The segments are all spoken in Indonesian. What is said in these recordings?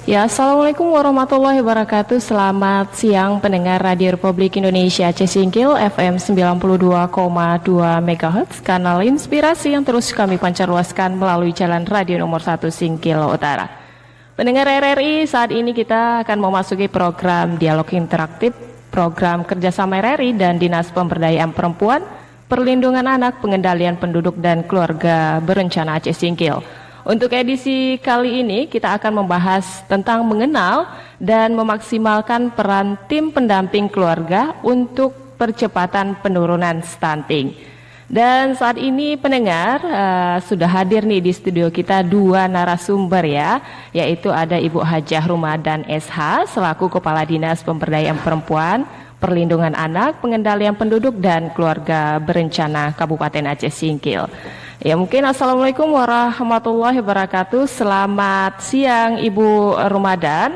Ya, Assalamualaikum warahmatullahi wabarakatuh. Selamat siang pendengar Radio Republik Indonesia Aceh Singkil FM 92,2 MHz, kanal inspirasi yang terus kami pancarluaskan melalui jalan radio nomor 1 Singkil Utara. Pendengar RRI, saat ini kita akan memasuki program dialog interaktif, program kerjasama RRI dan Dinas Pemberdayaan Perempuan, Perlindungan Anak, Pengendalian Penduduk dan Keluarga Berencana Aceh Singkil. Untuk edisi kali ini kita akan membahas tentang mengenal dan memaksimalkan peran tim pendamping keluarga untuk percepatan penurunan stunting. Dan saat ini pendengar sudah hadir nih di studio kita dua narasumber ya, yaitu ada Ibu Hajah Rumadan SH selaku Kepala Dinas Pemberdayaan Perempuan, Perlindungan Anak, Pengendalian Penduduk dan Keluarga Berencana Kabupaten Aceh Singkil. Ya, mungkin Assalamualaikum warahmatullahi wabarakatuh. Selamat siang Ibu Rumadan.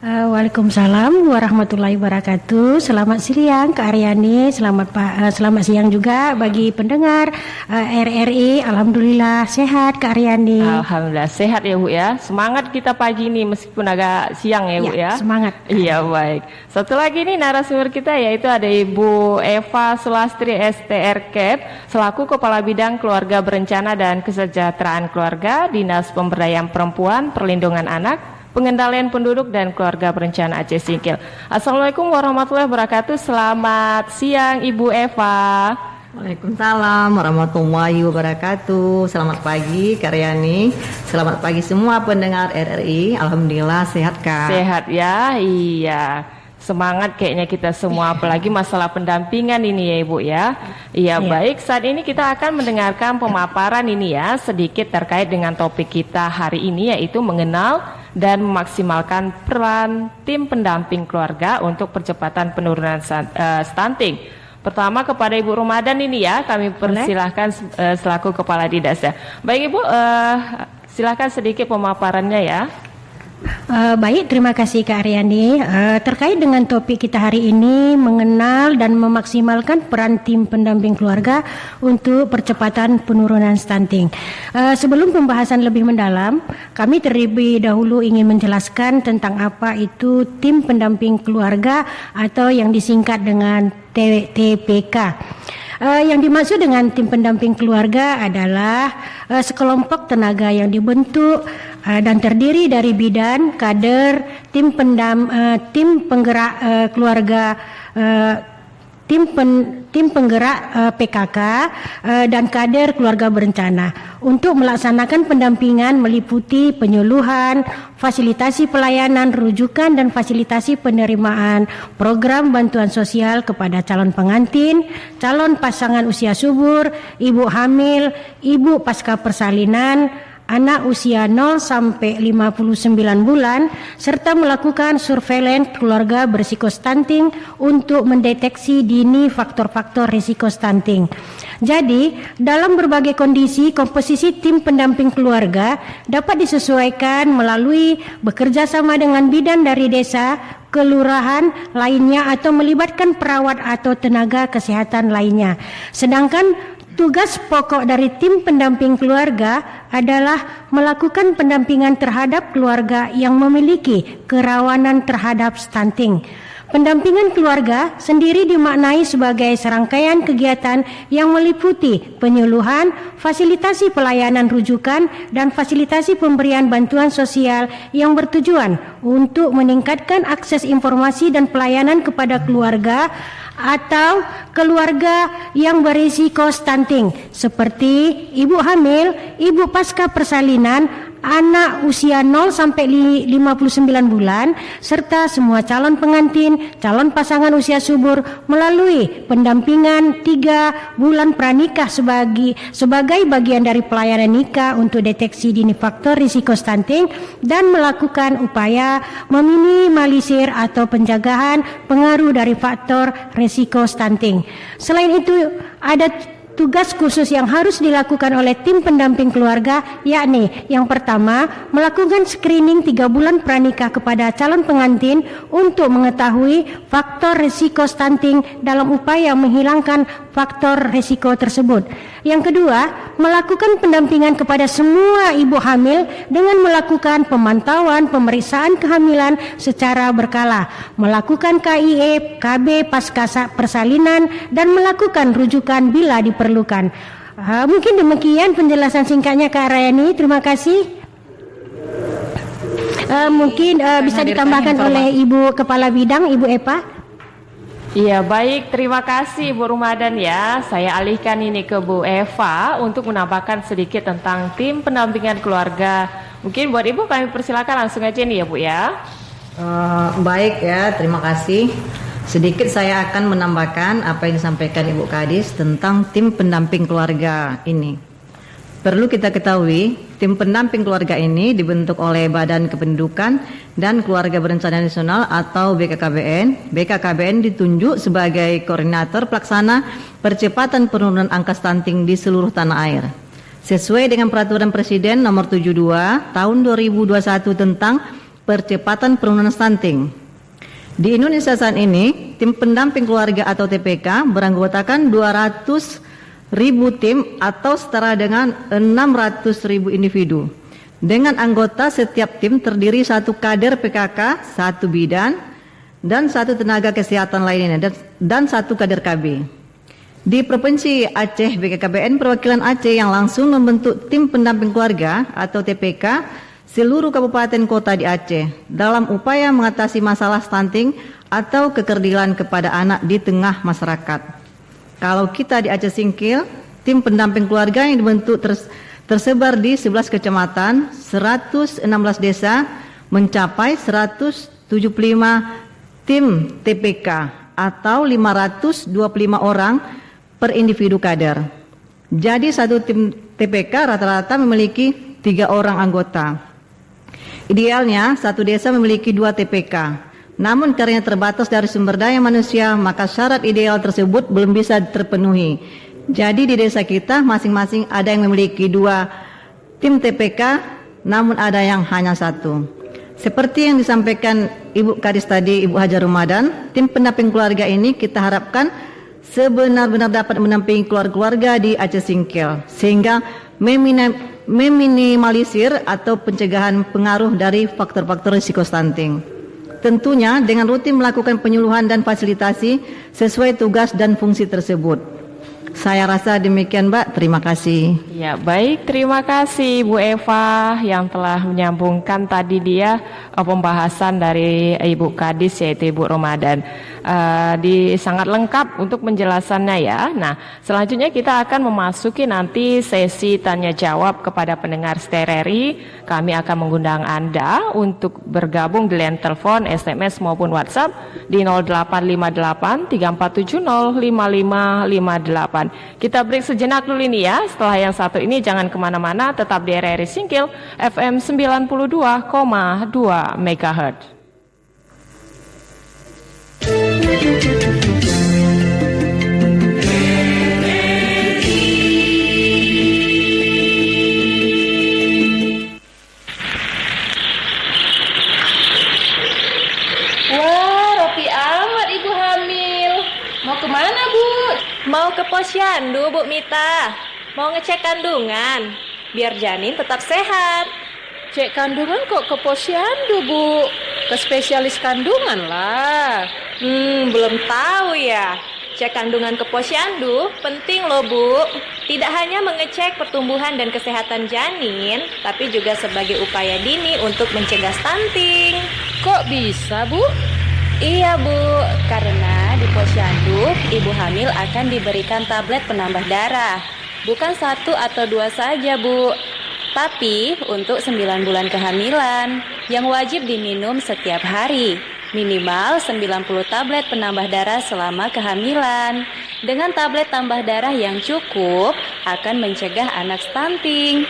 Waalaikumsalam warahmatullahi wabarakatuh. Selamat siang Kak Aryani. Selamat siang juga bagi pendengar RRI. Alhamdulillah sehat Kak Aryani. Alhamdulillah sehat ya Bu ya. Semangat kita pagi ini meskipun agak siang ya Bu ya. Semangat. Iya baik. Satu lagi nih narasumber kita yaitu ada Ibu Eva Sulastri STRK selaku Kepala Bidang Keluarga Berencana dan Kesejahteraan Keluarga, Dinas Pemberdayaan Perempuan, Perlindungan Anak, Pengendalian Penduduk dan Keluarga Berencana Aceh Singkil. Assalamualaikum warahmatullahi wabarakatuh. Selamat siang Ibu Eva. Waalaikumsalam warahmatullahi wabarakatuh. Selamat pagi Karyani. Selamat pagi semua pendengar RRI. Alhamdulillah sehat Kak. Sehat ya, iya. Semangat kayaknya kita semua, apalagi masalah pendampingan ini ya Ibu ya. Iya baik, saat ini kita akan mendengarkan pemaparan ini ya, sedikit terkait dengan topik kita hari ini yaitu mengenal dan memaksimalkan peran tim pendamping keluarga untuk percepatan penurunan stunting. Pertama kepada Ibu Rumadan ini ya, kami persilahkan selaku Kepala Dinas ya. Baik Ibu, silahkan sedikit pemaparannya ya. Baik, terima kasih Kak Aryani. Terkait dengan topik kita hari ini, mengenal dan memaksimalkan peran tim pendamping keluarga untuk percepatan penurunan stunting. Sebelum pembahasan lebih mendalam, kami terlebih dahulu ingin menjelaskan tentang apa itu tim pendamping keluarga atau yang disingkat dengan TPK. Yang dimaksud dengan tim pendamping keluarga adalah sekelompok tenaga yang dibentuk dan terdiri dari bidan, kader, tim penggerak keluarga, tim penggerak PKK dan kader keluarga berencana untuk melaksanakan pendampingan meliputi penyuluhan, fasilitasi pelayanan, rujukan dan fasilitasi penerimaan program bantuan sosial kepada calon pengantin, calon pasangan usia subur, ibu hamil, ibu pasca persalinan, anak usia 0 sampai 59 bulan serta melakukan surveillance keluarga berisiko stunting untuk mendeteksi dini faktor-faktor risiko stunting. Jadi, dalam berbagai kondisi, komposisi tim pendamping keluarga dapat disesuaikan melalui bekerja sama dengan bidan dari desa, kelurahan lainnya atau melibatkan perawat atau tenaga kesehatan lainnya. Sedangkan tugas pokok dari tim pendamping keluarga adalah melakukan pendampingan terhadap keluarga yang memiliki kerawanan terhadap stunting. Pendampingan keluarga sendiri dimaknai sebagai serangkaian kegiatan yang meliputi penyuluhan, fasilitasi pelayanan rujukan, dan fasilitasi pemberian bantuan sosial yang bertujuan untuk meningkatkan akses informasi dan pelayanan kepada keluarga atau keluarga yang berisiko stunting seperti ibu hamil, ibu pasca persalinan, anak usia 0 sampai 59 bulan serta semua calon pengantin, calon pasangan usia subur melalui pendampingan 3 bulan pranikah sebagai bagian dari pelayanan nikah untuk deteksi dini faktor risiko stunting dan melakukan upaya meminimalisir atau penjagaan pengaruh dari faktor risiko stunting. Selain itu, ada tugas khusus yang harus dilakukan oleh tim pendamping keluarga, yakni yang pertama, melakukan screening 3 bulan pranikah kepada calon pengantin untuk mengetahui faktor risiko stunting dalam upaya menghilangkan faktor risiko tersebut. Yang kedua, melakukan pendampingan kepada semua ibu hamil dengan melakukan pemantauan pemeriksaan kehamilan secara berkala, melakukan KIE, KB pasca persalinan, dan melakukan rujukan bila diperlukan. Mungkin demikian penjelasan singkatnya Kak Rayani. Terima kasih. Mungkin bisa ditambahkan oleh Ibu Kepala Bidang, Ibu Epa. Iya, baik, terima kasih Bu Rumadan ya. Saya alihkan ini ke Bu Eva untuk menambahkan sedikit tentang tim pendampingan keluarga. Mungkin buat Ibu kami persilakan langsung aja nih ya Bu ya. Baik ya, terima kasih. Sedikit saya akan menambahkan apa yang disampaikan Ibu Kadis tentang tim pendamping keluarga ini. Perlu kita ketahui, tim pendamping keluarga ini dibentuk oleh Badan Kependudukan dan Keluarga Berencana Nasional atau BKKBN. BKKBN ditunjuk sebagai koordinator pelaksana percepatan penurunan angka stunting di seluruh tanah air. Sesuai dengan Peraturan Presiden Nomor 72 Tahun 2021 tentang percepatan penurunan stunting. Di Indonesia saat ini, tim pendamping keluarga atau TPK beranggotakan 200.000 tim atau setara dengan 600.000 individu. Dengan anggota setiap tim terdiri 1 kader PKK, 1 bidan, dan 1 tenaga kesehatan lainnya, dan 1 kader KB. Di Provinsi Aceh, BKKBN perwakilan Aceh yang langsung membentuk tim pendamping keluarga atau TPK seluruh kabupaten kota di Aceh dalam upaya mengatasi masalah stunting atau kekerdilan kepada anak di tengah masyarakat. Kalau kita di Aceh Singkil, tim pendamping keluarga yang dibentuk tersebar di 11 kecamatan, 116 desa, mencapai 175 tim TPK atau 525 orang per individu kader. Jadi satu tim TPK rata-rata memiliki 3 orang anggota. Idealnya satu desa memiliki 2 TPK. Namun karena terbatas dari sumber daya manusia, maka syarat ideal tersebut belum bisa terpenuhi. Jadi di desa kita masing-masing ada yang memiliki 2 tim TPK, namun ada yang hanya 1. Seperti yang disampaikan Ibu Kadis tadi, Ibu Hajar Rumadan, tim pendamping keluarga ini kita harapkan sebenar-benar dapat mendampingi keluarga-keluarga di Aceh Singkil, sehingga meminimalisir atau pencegahan pengaruh dari faktor-faktor risiko stunting. Tentunya dengan rutin melakukan penyuluhan dan fasilitasi sesuai tugas dan fungsi tersebut. Saya rasa demikian Mbak, terima kasih. Ya baik, terima kasih Bu Eva yang telah menyambungkan tadi dia pembahasan dari Ibu Kadis yaitu Ibu Ramadan. Sangat lengkap untuk penjelasannya ya. Nah selanjutnya kita akan memasuki nanti sesi tanya jawab kepada pendengar RRI. Kami akan mengundang Anda untuk bergabung di line telepon, SMS maupun WhatsApp di 0858 3470 5558. Kita break sejenak dulu ini ya. Setelah yang satu ini jangan kemana-mana, tetap di RRI Singkil FM 92,2 MHz. Mau ke posyandu, Bu Mita. Mau ngecek kandungan, biar janin tetap sehat. Cek kandungan kok ke posyandu, Bu? Ke spesialis kandungan lah. Belum tahu ya. Cek kandungan ke posyandu penting loh, Bu. Tidak hanya mengecek pertumbuhan dan kesehatan janin, tapi juga sebagai upaya dini untuk mencegah stunting. Kok bisa, Bu? Iya Bu, karena di posyandu ibu hamil akan diberikan tablet penambah darah. Bukan 1 atau 2 saja Bu, tapi untuk 9 bulan kehamilan yang wajib diminum setiap hari. Minimal 90 tablet penambah darah selama kehamilan. Dengan tablet tambah darah yang cukup akan mencegah anak stunting.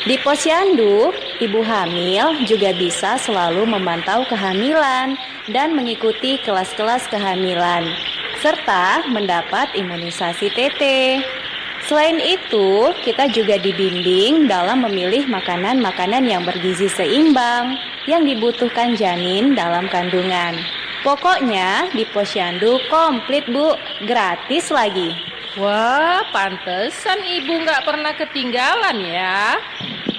Di posyandu, ibu hamil juga bisa selalu memantau kehamilan dan mengikuti kelas-kelas kehamilan, serta mendapat imunisasi TT. Selain itu, kita juga dibimbing dalam memilih makanan-makanan yang bergizi seimbang yang dibutuhkan janin dalam kandungan. Pokoknya di Posyandu komplit Bu, gratis lagi. Wah, pantesan ibu nggak pernah ketinggalan ya.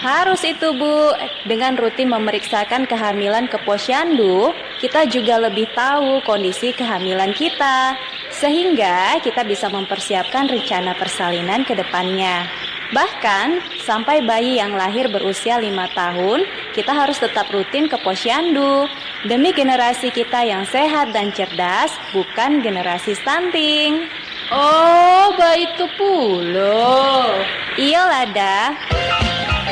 Harus itu Bu, dengan rutin memeriksakan kehamilan ke Posyandu, kita juga lebih tahu kondisi kehamilan kita, sehingga kita bisa mempersiapkan rencana persalinan ke depannya. Bahkan, sampai bayi yang lahir berusia 5 tahun, kita harus tetap rutin ke Posyandu, demi generasi kita yang sehat dan cerdas, bukan generasi stunting. Oh, itu pula. Iya Lada.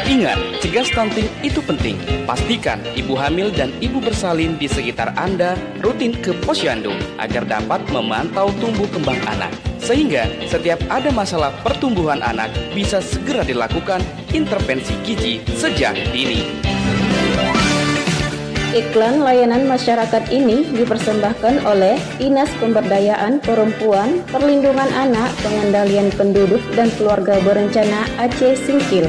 Ingat, cegah stunting itu penting. Pastikan ibu hamil dan ibu bersalin di sekitar Anda rutin ke Posyandu agar dapat memantau tumbuh kembang anak. Sehingga setiap ada masalah pertumbuhan anak bisa segera dilakukan intervensi gizi sejak dini. Iklan layanan masyarakat ini dipersembahkan oleh Dinas Pemberdayaan Perempuan, Perlindungan Anak, Pengendalian Penduduk dan Keluarga Berencana Aceh Singkil.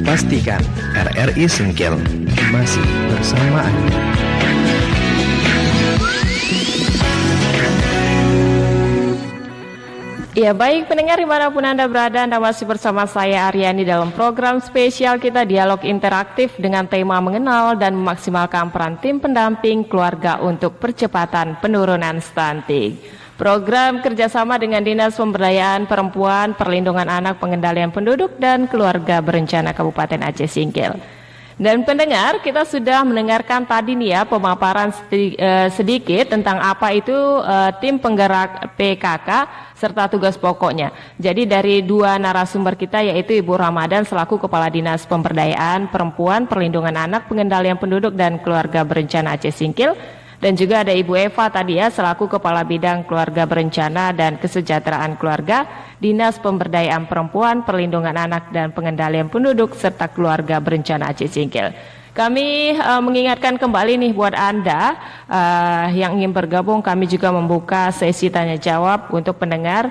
Pastikan RRI Singkil masih bersama Anda. Ya baik pendengar dimanapun Anda berada, Anda masih bersama saya Aryani dalam program spesial kita Dialog Interaktif dengan tema mengenal dan memaksimalkan peran tim pendamping keluarga untuk percepatan penurunan stunting. Program kerjasama dengan Dinas Pemberdayaan Perempuan, Perlindungan Anak, Pengendalian Penduduk dan Keluarga Berencana Kabupaten Aceh Singkil. Dan pendengar, kita sudah mendengarkan tadi nih ya pemaparan sedikit tentang apa itu tim penggerak PKK serta tugas pokoknya. Jadi dari dua narasumber kita yaitu Ibu Ramadan selaku Kepala Dinas Pemberdayaan Perempuan, Perlindungan Anak, Pengendalian Penduduk dan Keluarga Berencana Aceh Singkil. Dan juga ada Ibu Eva tadi ya selaku Kepala Bidang Keluarga Berencana dan Kesejahteraan Keluarga, Dinas Pemberdayaan Perempuan, Perlindungan Anak dan Pengendalian Penduduk serta Keluarga Berencana Aceh Singkil. Kami mengingatkan kembali nih buat Anda yang ingin bergabung, kami juga membuka sesi tanya jawab untuk pendengar.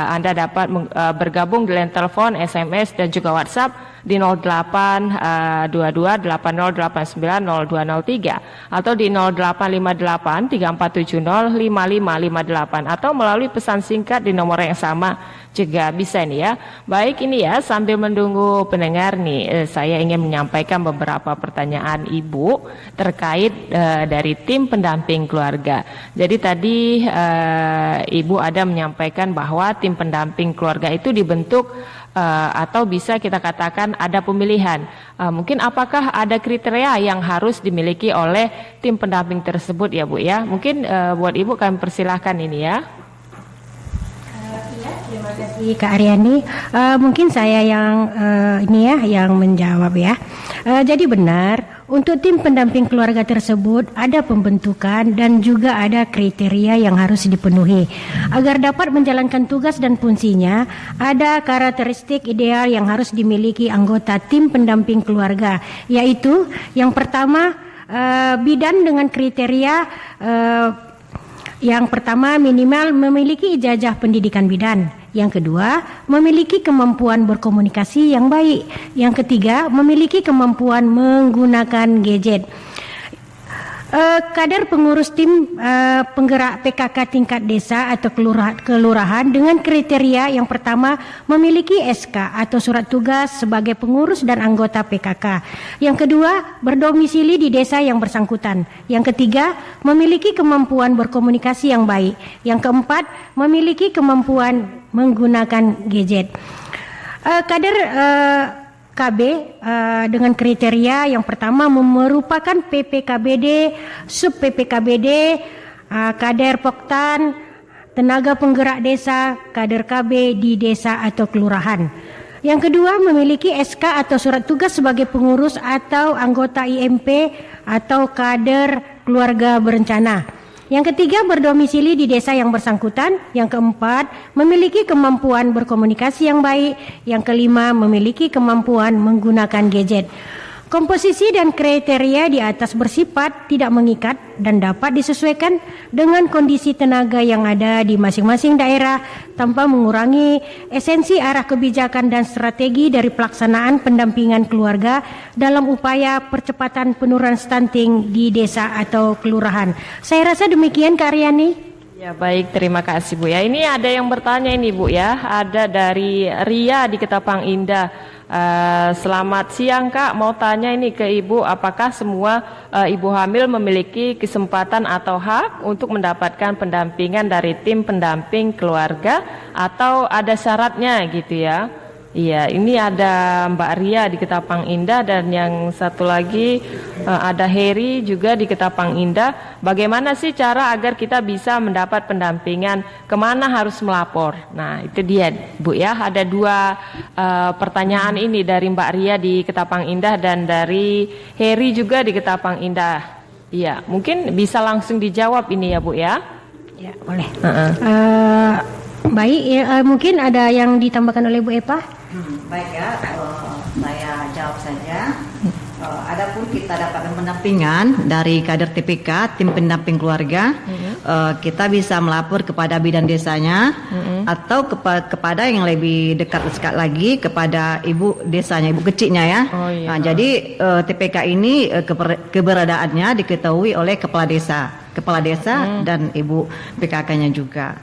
Anda dapat bergabung di line telepon, SMS dan juga WhatsApp di 082280890203 atau di 085834705558 atau melalui pesan singkat di nomor yang sama juga bisa nih ya. Baik ini ya, sambil menunggu pendengar nih, saya ingin menyampaikan beberapa pertanyaan Ibu terkait dari tim pendamping keluarga. Jadi tadi Ibu ada menyampaikan bahwa tim pendamping keluarga itu dibentuk atau bisa kita katakan ada pemilihan. Mungkin apakah ada kriteria yang harus dimiliki oleh tim pendamping tersebut ya Bu ya? Mungkin buat Ibu kami persilahkan ini ya. Terima kasih Kak Aryani. Mungkin saya yang yang menjawab ya. Jadi benar untuk tim pendamping keluarga tersebut ada pembentukan dan juga ada kriteria yang harus dipenuhi agar dapat menjalankan tugas dan fungsinya. Ada karakteristik ideal yang harus dimiliki anggota tim pendamping keluarga, yaitu yang pertama bidan dengan kriteria yang pertama minimal memiliki ijazah pendidikan bidan. Yang kedua, memiliki kemampuan berkomunikasi yang baik. Yang ketiga, memiliki kemampuan menggunakan gadget. Kader pengurus tim penggerak PKK tingkat desa atau kelurahan dengan kriteria yang pertama memiliki SK atau surat tugas sebagai pengurus dan anggota PKK. Yang kedua, berdomisili di desa yang bersangkutan. Yang ketiga, memiliki kemampuan berkomunikasi yang baik. Yang keempat, memiliki kemampuan menggunakan gadget. Kader KB dengan kriteria yang pertama merupakan PPKBD, sub PPKBD, kader Poktan, tenaga penggerak desa, kader KB di desa atau kelurahan. Yang kedua memiliki SK atau surat tugas sebagai pengurus atau anggota IMP atau kader keluarga berencana. Yang ketiga berdomisili di desa yang bersangkutan. Yang keempat memiliki kemampuan berkomunikasi yang baik. Yang kelima memiliki kemampuan menggunakan gadget. Komposisi dan kriteria di atas bersifat tidak mengikat dan dapat disesuaikan dengan kondisi tenaga yang ada di masing-masing daerah tanpa mengurangi esensi arah kebijakan dan strategi dari pelaksanaan pendampingan keluarga dalam upaya percepatan penurunan stunting di desa atau kelurahan. Saya rasa demikian Kak Aryani. Ya baik, terima kasih Bu ya. Ini ada yang bertanya ini Bu ya, ada dari Ria di Ketapang Indah. Selamat siang Kak, mau tanya ini ke Ibu, apakah semua ibu hamil memiliki kesempatan atau hak untuk mendapatkan pendampingan dari tim pendamping keluarga atau ada syaratnya gitu ya? Iya, ini ada Mbak Ria di Ketapang Indah dan yang satu lagi ada Heri juga di Ketapang Indah. Bagaimana sih cara agar kita bisa mendapat pendampingan? Kemana harus melapor? Nah, itu dia Bu ya. Ada dua pertanyaan ini dari Mbak Ria di Ketapang Indah dan dari Heri juga di Ketapang Indah. Iya, mungkin bisa langsung dijawab ini ya Bu ya. Ya, boleh. Baik, mungkin ada yang ditambahkan oleh Bu Eva? Baik ya, saya jawab saja. Adapun kita dapatkan pendampingan dari kader TPK, tim pendamping keluarga, kita bisa melapor kepada bidan desanya atau kepada yang lebih dekat lagi kepada ibu desanya, ibu kecilnya ya. Oh, iya. Nah, jadi TPK ini keberadaannya diketahui oleh kepala desa dan ibu PKK-nya juga.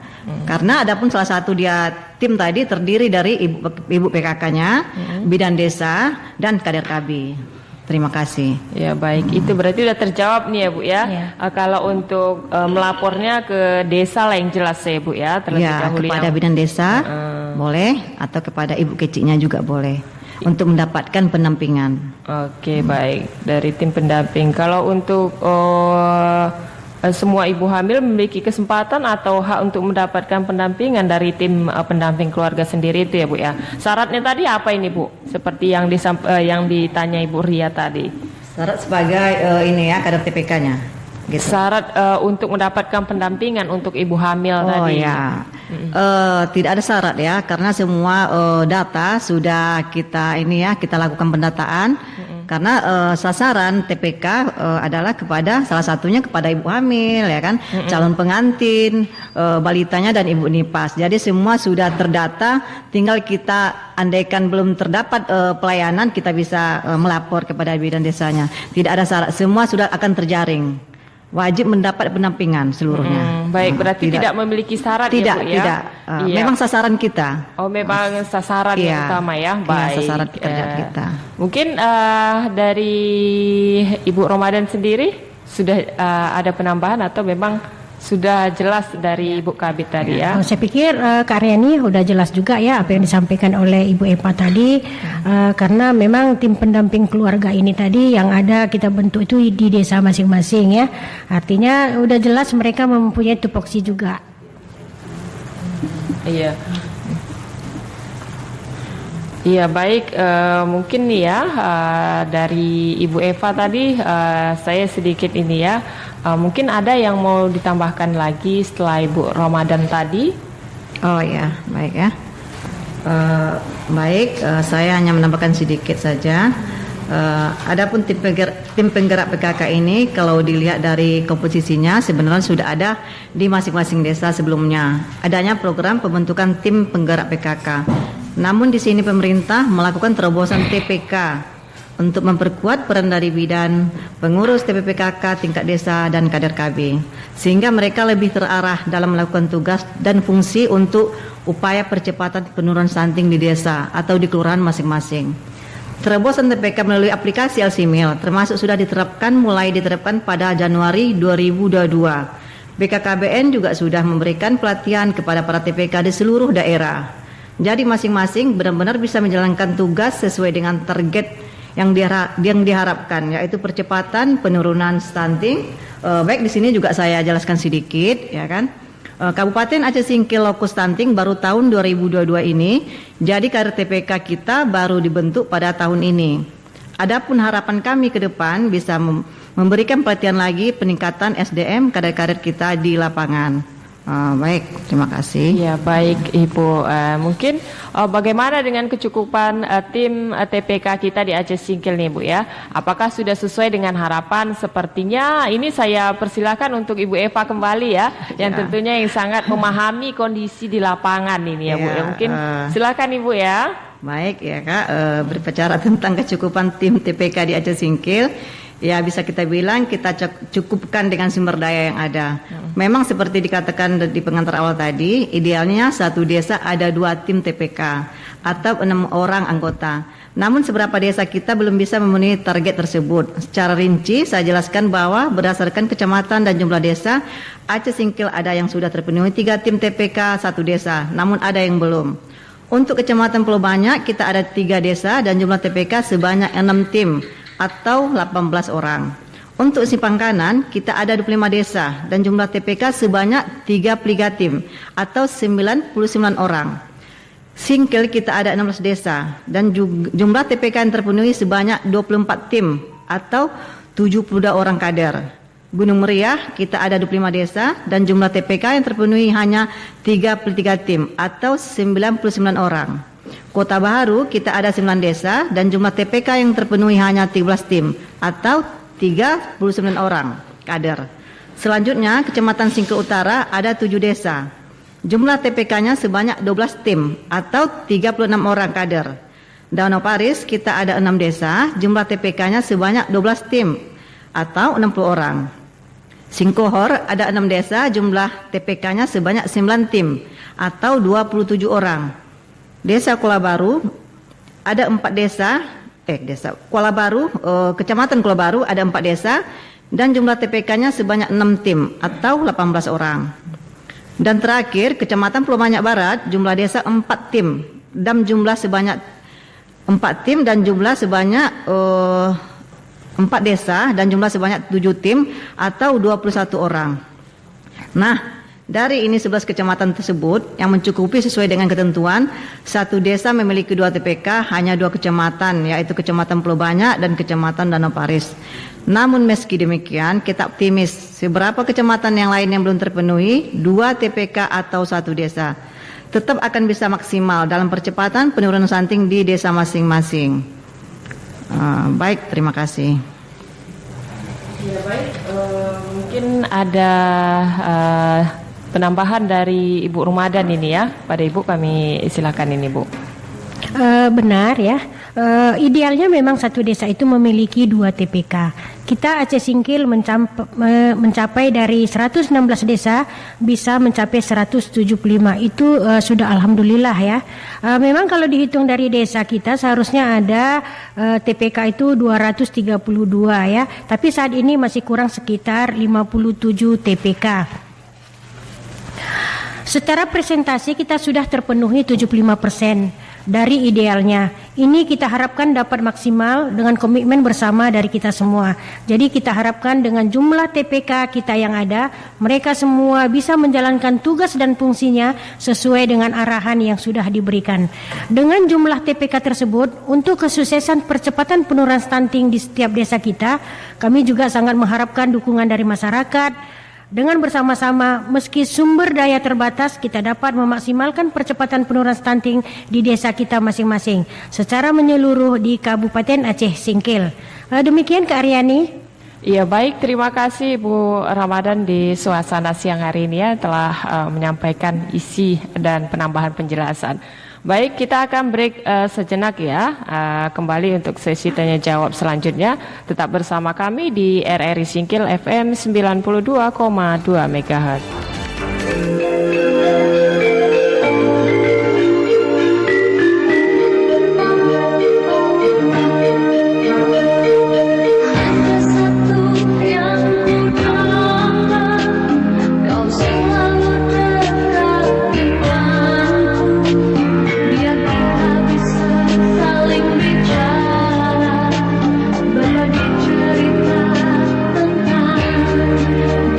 Karena adapun salah satu dia tim tadi terdiri dari ibu PKK-nya, bidan desa dan kader KB. Terima kasih. Ya baik, itu berarti sudah terjawab nih ya Bu ya. Kalau untuk melapornya ke desa lah yang jelas ya Bu ya. Ya, kepada bidan desa boleh atau kepada ibu kecilnya juga boleh untuk mendapatkan pendampingan. Oke baik, dari tim pendamping. Kalau untuk semua ibu hamil memiliki kesempatan atau hak untuk mendapatkan pendampingan dari tim pendamping keluarga sendiri itu ya Bu ya. Syaratnya tadi apa ini Bu? Seperti yang ditanya Ibu Ria tadi. Syarat sebagai ini ya kader TPK-nya. Gitu. Syarat untuk mendapatkan pendampingan untuk ibu hamil tadi. Oh ya. Tidak ada syarat ya, karena semua data sudah kita lakukan pendataan. Karena sasaran TPK adalah kepada salah satunya kepada ibu hamil ya kan, calon pengantin, balitanya dan ibu nipas. Jadi semua sudah terdata, tinggal kita andaikan belum terdapat pelayanan kita bisa melapor kepada bidan desanya. Tidak ada syarat, semua sudah akan terjaring. Wajib mendapat pendampingan seluruhnya. Baik, berarti tidak memiliki syarat tidak, ya Bu ya? Tidak, iya. Memang sasaran kita. Oh, memang sasaran yang utama ya. Baik. Sasaran pekerjaan kita. Mungkin dari Ibu Ramadan sendiri sudah ada penambahan atau memang sudah jelas dari Ibu Kabit tadi ya? Saya pikir Kak Aryani sudah jelas juga ya apa yang disampaikan oleh Ibu Eva tadi, karena memang tim pendamping keluarga ini tadi yang ada kita bentuk itu di desa masing-masing ya, artinya udah jelas mereka mempunyai tupoksi juga. Iya. Iya baik, mungkin nih ya dari Ibu Eva tadi saya sedikit ini ya. Mungkin ada yang mau ditambahkan lagi setelah Ibu Ramadan tadi? Oh ya, baik ya. Saya hanya menambahkan sedikit saja. Adapun tim penggerak PKK ini kalau dilihat dari komposisinya sebenarnya sudah ada di masing-masing desa sebelumnya. Adanya program pembentukan tim penggerak PKK. Namun di sini pemerintah melakukan terobosan TPK untuk memperkuat peran dari bidan, pengurus TPPKK tingkat desa dan kader KB, sehingga mereka lebih terarah dalam melakukan tugas dan fungsi untuk upaya percepatan penurunan stunting di desa atau di kelurahan masing-masing. Terobosan TPK melalui aplikasi LCMIL termasuk sudah mulai diterapkan pada Januari 2022. BKKBN juga sudah memberikan pelatihan kepada para TPK di seluruh daerah. Jadi masing-masing benar-benar bisa menjalankan tugas sesuai dengan target yang diharapkan, yaitu percepatan penurunan stunting. Baik di sini juga saya jelaskan sedikit, ya kan. Kabupaten Aceh Singkil Lokus Stunting baru tahun 2022 ini, jadi kader TPK kita baru dibentuk pada tahun ini. Adapun harapan kami ke depan bisa memberikan pelatihan lagi peningkatan SDM kader-kader kita di lapangan. Baik, terima kasih. Ya, baik Ibu. Mungkin bagaimana dengan kecukupan tim TPK kita di Aceh Singkil nih Bu ya? Apakah sudah sesuai dengan harapan? Sepertinya ini saya persilakan untuk Ibu Eva kembali ya, yang tentunya yang sangat memahami kondisi di lapangan ini ya Bu. Ya, mungkin silakan Ibu ya. Baik ya Kak, berbicara tentang kecukupan tim TPK di Aceh Singkil, ya bisa kita bilang kita cukupkan dengan sumber daya yang ada. Memang seperti dikatakan di pengantar awal tadi, idealnya satu desa ada 2 tim TPK atau 6 orang anggota. Namun seberapa desa kita belum bisa memenuhi target tersebut. Secara rinci saya jelaskan bahwa berdasarkan kecamatan dan jumlah desa, Aceh Singkil ada yang sudah terpenuhi 3 tim TPK 1 desa, namun ada yang belum. Untuk kecamatan Pulau Banyak kita ada 3 desa dan jumlah TPK sebanyak 6 tim atau 18 orang. Untuk Simpang Kanan kita ada 25 desa dan jumlah TPK sebanyak 33 tim atau 99 orang. Singkil kita ada 16 desa dan jumlah TPK yang terpenuhi sebanyak 24 tim atau 72 orang kader. Gunung Meriah kita ada 25 desa dan jumlah TPK yang terpenuhi hanya 33 tim atau 99 orang. Kota Baharu kita ada 9 desa dan jumlah TPK yang terpenuhi hanya 13 tim atau 39 orang kader. Selanjutnya Kecamatan Singkil Utara ada 7 desa. Jumlah TPK-nya sebanyak 12 tim atau 36 orang kader. Danau Paris kita ada 6 desa, jumlah TPK-nya sebanyak 12 tim atau 60 orang. Singkohor ada 6 desa, jumlah TPK-nya sebanyak 9 tim atau 27 orang. Desa Kuala Baru ada 4 desa, Kuala Baru, Kecamatan Kuala Baru ada 4 desa dan jumlah TPK-nya sebanyak 6 tim atau 18 orang. Dan terakhir Kecamatan Pulau Banyak Barat jumlah desa 4 tim dan jumlah sebanyak 4 tim dan jumlah sebanyak 4 desa dan jumlah sebanyak 7 tim atau 21 orang. Nah, dari ini 11 kecamatan tersebut yang mencukupi sesuai dengan ketentuan, satu desa memiliki 2 TPK, hanya 2 kecamatan, yaitu Kecamatan Pulau Banyak dan Kecamatan Danau Paris. Namun meski demikian, kita optimis seberapa kecamatan yang lain yang belum terpenuhi, 2 TPK atau 1 desa tetap akan bisa maksimal dalam percepatan penurunan stunting di desa masing-masing. Baik, terima kasih. Ya baik, mungkin ada penambahan dari Ibu Ramadan ini ya. Pada Ibu kami silakan ini Bu. Benar ya. Idealnya memang satu desa itu memiliki 2 TPK. Kita Aceh Singkil mencapai dari 116 desa bisa mencapai 175. Itu sudah alhamdulillah ya. Memang kalau dihitung dari desa kita seharusnya ada TPK itu 232 ya. Tapi saat ini masih kurang sekitar 57 TPK. Secara presentasi kita sudah terpenuhi 75% dari idealnya. Ini kita harapkan dapat maksimal dengan komitmen bersama dari kita semua. Jadi kita harapkan dengan jumlah TPK kita yang ada, mereka semua bisa menjalankan tugas dan fungsinya sesuai dengan arahan yang sudah diberikan. Dengan jumlah TPK tersebut, untuk kesuksesan percepatan penurunan stunting di setiap desa kita, kami juga sangat mengharapkan dukungan dari masyarakat. Dengan bersama-sama, meski sumber daya terbatas, kita dapat memaksimalkan percepatan penurunan stunting di desa kita masing-masing secara menyeluruh di Kabupaten Aceh Singkil. Demikian Kak Aryani. Iya baik, terima kasih Bu Ramadan di suasana siang hari ini ya telah menyampaikan isi dan penambahan penjelasan. Baik, kita akan break sejenak ya, kembali untuk sesi tanya jawab selanjutnya. Tetap bersama kami di RRI Singkil FM 92,2 MHz.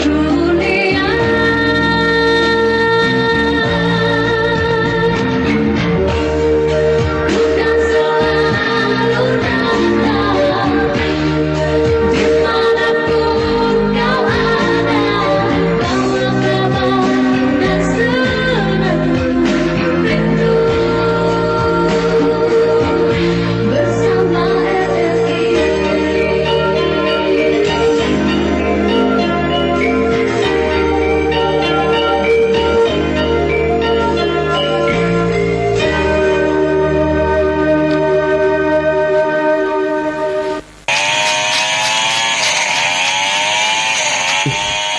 Dunia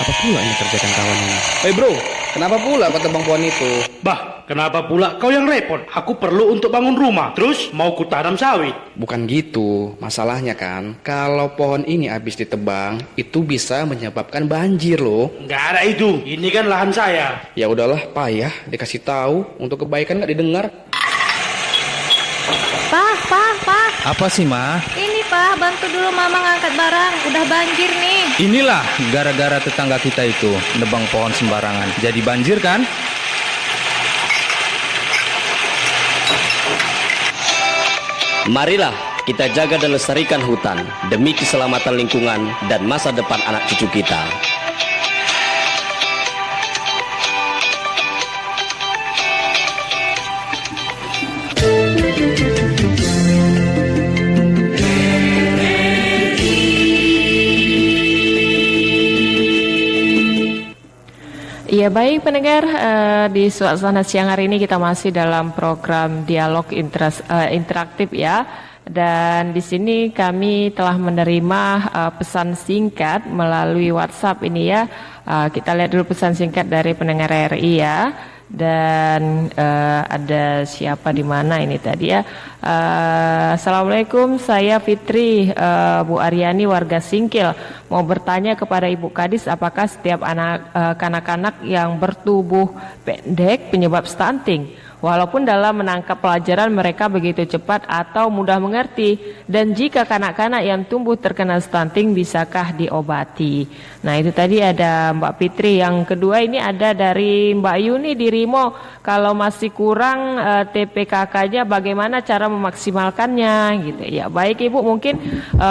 Apa pula yang dikerjakan kawan ini? Hei bro, kenapa pula kau tebang pohon itu? Bah, kenapa pula kau yang repot? Aku perlu untuk bangun rumah, terus mau ku tanam sawit. Bukan gitu, masalahnya kan, kalau pohon ini habis ditebang, itu bisa menyebabkan banjir loh. Nggak ada itu, ini kan lahan saya. Ya udahlah, payah dikasih tahu, untuk kebaikan nggak didengar. Pak. Apa sih, Ma? Ini, Pak, bantu dulu Mama ngangkat barang. Udah banjir nih. Inilah gara-gara tetangga kita itu nebang pohon sembarangan. Jadi banjir kan? Marilah kita jaga dan lestarikan hutan demi keselamatan lingkungan dan masa depan anak cucu kita. Ya baik pendengar, di suasana siang hari ini kita masih dalam program dialog interaktif ya. Dan di sini kami telah menerima pesan singkat melalui WhatsApp ini ya. Kita lihat dulu pesan singkat dari pendengar RI ya. Dan ada siapa di mana ini tadi ya. Assalamualaikum, saya Fitri, Bu Aryani warga Singkil. Mau bertanya kepada Ibu Kadis, apakah setiap kanak-kanak yang bertubuh pendek penyebab stunting? Walaupun dalam menangkap pelajaran mereka begitu cepat atau mudah mengerti. Dan jika kanak-kanak yang tumbuh terkena stunting, bisakah diobati? Nah itu tadi ada Mbak Fitri. Yang kedua ini ada dari Mbak Yuni di Rimo. Kalau masih kurang TPKK-nya, bagaimana cara memaksimalkannya? Gitu ya. Baik Ibu, mungkin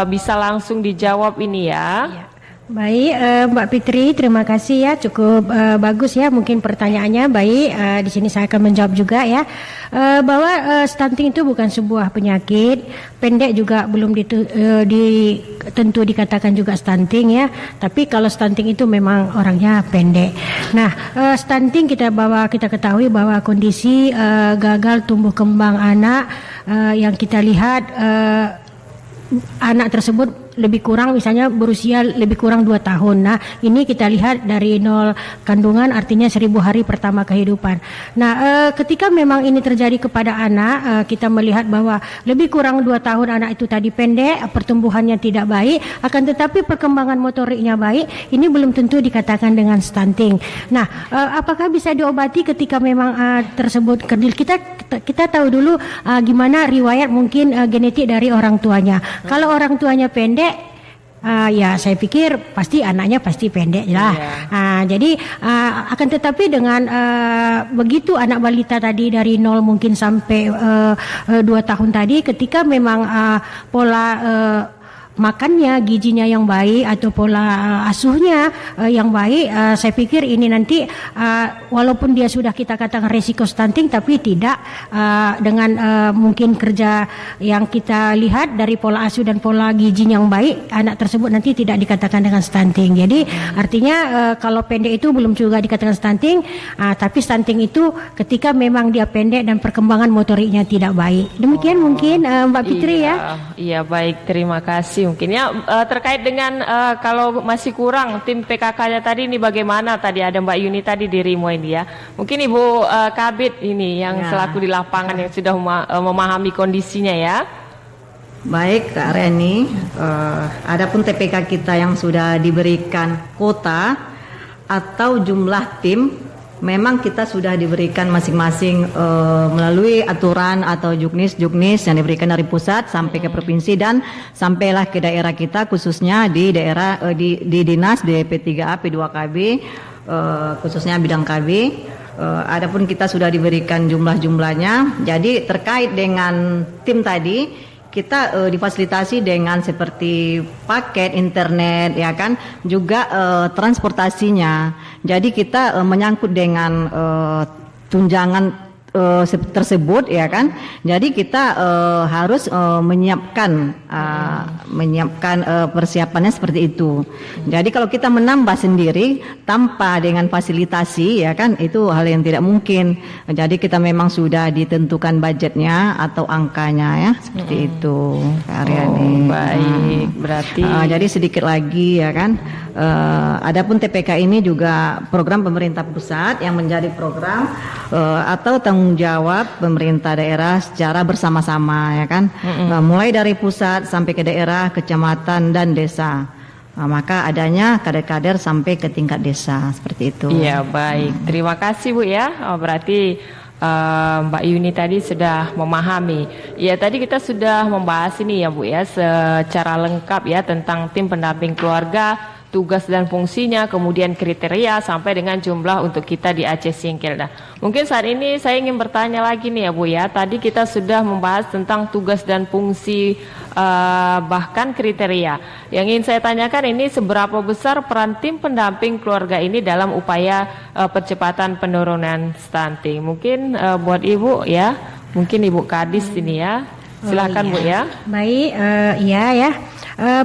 bisa langsung dijawab ini ya. Baik, Mbak Fitri, terima kasih ya, cukup bagus ya mungkin pertanyaannya. Baik, di sini saya akan menjawab juga ya, bahwa stunting itu bukan sebuah penyakit, pendek juga belum tentu dikatakan juga stunting ya. Tapi kalau stunting itu memang orangnya pendek. Nah, stunting kita ketahui bahwa kondisi gagal tumbuh kembang anak yang kita lihat anak tersebut lebih kurang misalnya berusia lebih kurang 2 tahun. Nah, ini kita lihat dari 0 kandungan artinya 1000 hari pertama kehidupan. Nah, ketika memang ini terjadi kepada anak, kita melihat bahwa lebih kurang 2 tahun anak itu tadi pendek, pertumbuhannya tidak baik, akan tetapi perkembangan motoriknya baik, ini belum tentu dikatakan dengan stunting. Nah, apakah bisa diobati ketika memang tersebut kerdil? Kita tahu dulu gimana riwayat mungkin genetik dari orang tuanya. Kalau orang tuanya pendek, ya saya pikir pasti anaknya pasti pendek lah. Jadi akan tetapi dengan begitu anak balita tadi dari 0 mungkin sampai 2 tahun tadi, ketika memang pola makannya, gizinya yang baik atau pola asuhnya yang baik, saya pikir ini nanti walaupun dia sudah kita katakan resiko stunting, tapi tidak dengan mungkin kerja yang kita lihat dari pola asuh dan pola gizi yang baik, anak tersebut nanti tidak dikatakan dengan stunting. Jadi artinya kalau pendek itu belum juga dikatakan stunting, tapi stunting itu ketika memang dia pendek dan perkembangan motoriknya tidak baik. Demikian mungkin Mbak Fitri ya. Iya baik, terima kasih. Mungkin ya terkait dengan kalau masih kurang tim PKK-nya tadi ini bagaimana, tadi ada Mbak Yuni tadi di Rimo ini ya. Mungkin Ibu Kabit ini yang selaku di lapangan yang sudah memahami kondisinya ya. Baik Kak Reni, adapun TPK kita yang sudah diberikan kota atau jumlah tim, memang kita sudah diberikan masing-masing melalui aturan atau juknis yang diberikan dari pusat sampai ke provinsi dan sampailah ke daerah kita, khususnya di daerah di dinas di P3A, P2KB, khususnya bidang KB. Adapun kita sudah diberikan jumlahnya. Jadi terkait dengan tim tadi, kita difasilitasi dengan seperti paket internet ya kan, juga transportasinya. Jadi kita menyangkut dengan tunjangan tersebut ya kan. Jadi kita harus menyiapkan persiapannya seperti itu. Jadi kalau kita menambah sendiri tanpa dengan fasilitasi ya kan, itu hal yang tidak mungkin. Jadi kita memang sudah ditentukan budgetnya atau angkanya ya, seperti itu Kak Aryani. Baik, berarti jadi sedikit lagi ya kan, Adapun TPK ini juga program pemerintah pusat yang menjadi program atau tanggung jawab pemerintah daerah secara bersama-sama, ya kan. Mulai dari pusat sampai ke daerah, kecamatan dan desa. Maka adanya kader-kader sampai ke tingkat desa, seperti itu. Iya, baik. Terima kasih Bu ya. Berarti Mbak Yuni tadi sudah memahami. Ya, tadi kita sudah membahas ini ya Bu ya, secara lengkap ya tentang tim pendamping keluarga, tugas dan fungsinya, kemudian kriteria sampai dengan jumlah untuk kita di Aceh Singkil. Nah, mungkin saat ini saya ingin bertanya lagi nih ya Bu ya. Tadi kita sudah membahas tentang tugas dan fungsi bahkan kriteria. Yang ingin saya tanyakan ini seberapa besar peran tim pendamping keluarga ini dalam upaya percepatan penurunan stunting. Mungkin buat Ibu ya, mungkin Ibu Kadis ini ya. Silakan Bu ya. Baik, ya.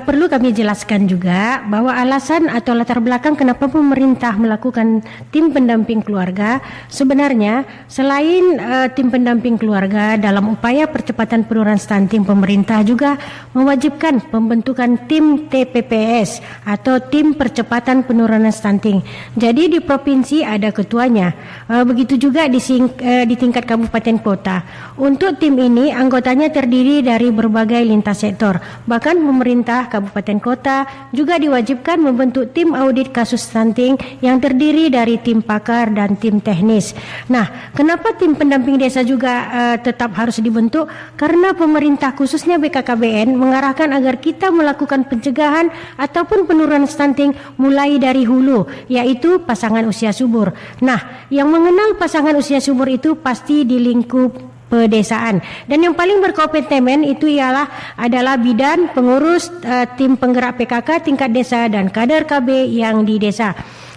Perlu kami jelaskan juga bahwa alasan atau latar belakang kenapa pemerintah melakukan tim pendamping keluarga, sebenarnya selain tim pendamping keluarga dalam upaya percepatan penurunan stunting, pemerintah juga mewajibkan pembentukan tim TPPS atau tim percepatan penurunan stunting. Jadi di provinsi ada ketuanya, begitu juga di tingkat kabupaten kota. Untuk tim ini anggotanya terdiri dari berbagai lintas sektor, bahkan pemerintah kabupaten kota juga diwajibkan membentuk tim audit kasus stunting yang terdiri dari tim pakar dan tim teknis. Nah, kenapa tim pendamping desa juga tetap harus dibentuk? Karena pemerintah khususnya BKKBN mengarahkan agar kita melakukan pencegahan ataupun penurunan stunting mulai dari hulu, yaitu pasangan usia subur. Nah, yang mengenal pasangan usia subur itu pasti di lingkup pedesaan, dan yang paling berkompeten itu adalah bidan, pengurus, tim penggerak PKK tingkat desa dan kader KB yang di desa.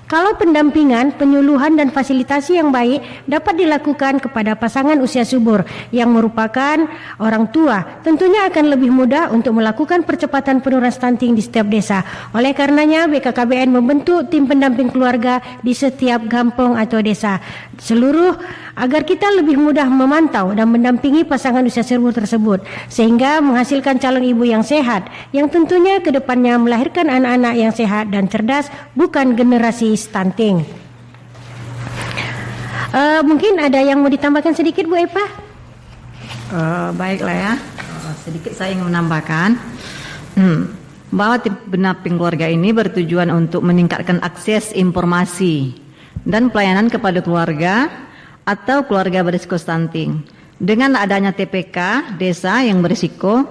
Kalau pendampingan, penyuluhan dan fasilitasi yang baik dapat dilakukan kepada pasangan usia subur yang merupakan orang tua, tentunya akan lebih mudah untuk melakukan percepatan penurunan stunting di setiap desa. Oleh karenanya BKKBN membentuk tim pendamping keluarga di setiap kampung atau desa seluruh agar kita lebih mudah memantau dan mendampingi pasangan usia subur tersebut sehingga menghasilkan calon ibu yang sehat yang tentunya ke depannya melahirkan anak-anak yang sehat dan cerdas, bukan generasi stunting. Mungkin ada yang mau ditambahkan sedikit Bu Epa? Baiklah ya, sedikit saya ingin menambahkan bahwa tim pendamping keluarga ini bertujuan untuk meningkatkan akses informasi dan pelayanan kepada keluarga atau keluarga berisiko stunting. Dengan adanya TPK desa yang berisiko,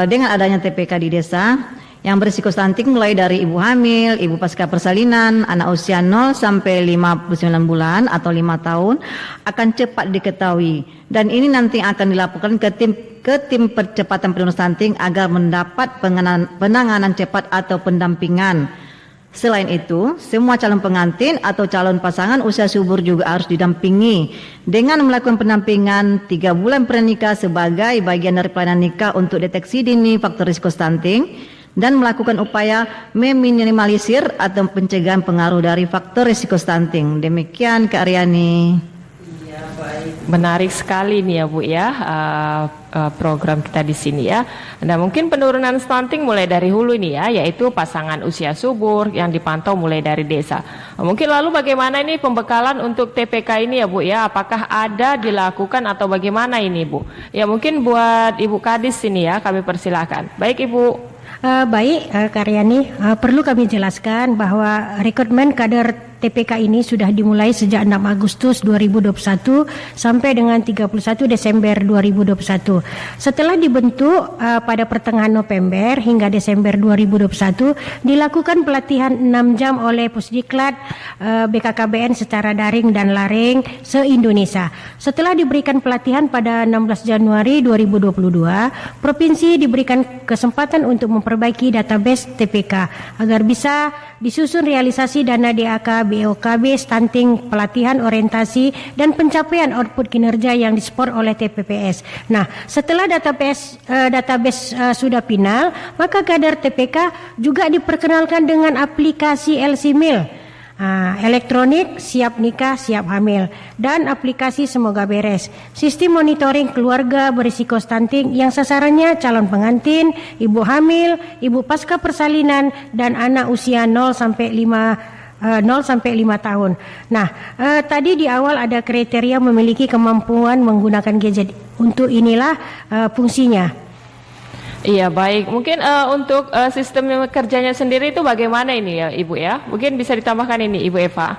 dengan adanya TPK di desa yang berisiko stunting mulai dari ibu hamil, ibu pasca persalinan, anak usia 0 sampai 59 bulan atau 5 tahun akan cepat diketahui, dan ini nanti akan dilaporkan ke tim percepatan penurunan stunting agar mendapat penanganan cepat atau pendampingan. Selain itu, semua calon pengantin atau calon pasangan usia subur juga harus didampingi dengan melakukan pendampingan 3 bulan pernikah sebagai bagian dari pelayanan nikah untuk deteksi dini faktor risiko stunting dan melakukan upaya meminimalisir atau pencegahan pengaruh dari faktor risiko stunting. Demikian Kak Aryani. Ya, baik. Menarik sekali nih ya Bu ya, program kita di sini ya. Nah, mungkin penurunan stunting mulai dari hulu nih ya, yaitu pasangan usia subur yang dipantau mulai dari desa. Mungkin lalu bagaimana ini pembekalan untuk TPK ini ya Bu ya, apakah ada dilakukan atau bagaimana ini Bu? Ya mungkin buat Ibu Kadis ini ya, kami persilakan. Baik Ibu. Baik, Karyani, perlu kami jelaskan bahwa rekrutmen kader TPK ini sudah dimulai sejak 6 Agustus 2021 sampai dengan 31 Desember 2021. Setelah dibentuk pada pertengahan November hingga Desember 2021, dilakukan pelatihan 6 jam oleh Pusdiklat BKKBN secara daring dan laring se-Indonesia. Setelah diberikan pelatihan pada 16 Januari 2022, Provinsi diberikan kesempatan untuk memperbaiki database TPK agar bisa disusun realisasi dana DAK BOKB stunting, pelatihan orientasi dan pencapaian output kinerja yang disupport oleh TPPS. Nah, setelah database sudah final, maka kader TPK juga diperkenalkan dengan aplikasi LC Mil Elektronik, siap nikah, siap hamil, dan aplikasi Semoga Beres. Sistem monitoring keluarga berisiko stunting yang sasarannya calon pengantin, ibu hamil, ibu pasca persalinan, dan anak usia 0 sampai 5 tahun. Nah, tadi di awal ada kriteria memiliki kemampuan menggunakan gadget. Untuk inilah fungsinya. Iya, baik. Mungkin untuk sistem kerjanya sendiri itu bagaimana ini ya Ibu ya? Mungkin bisa ditambahkan ini Ibu Eva.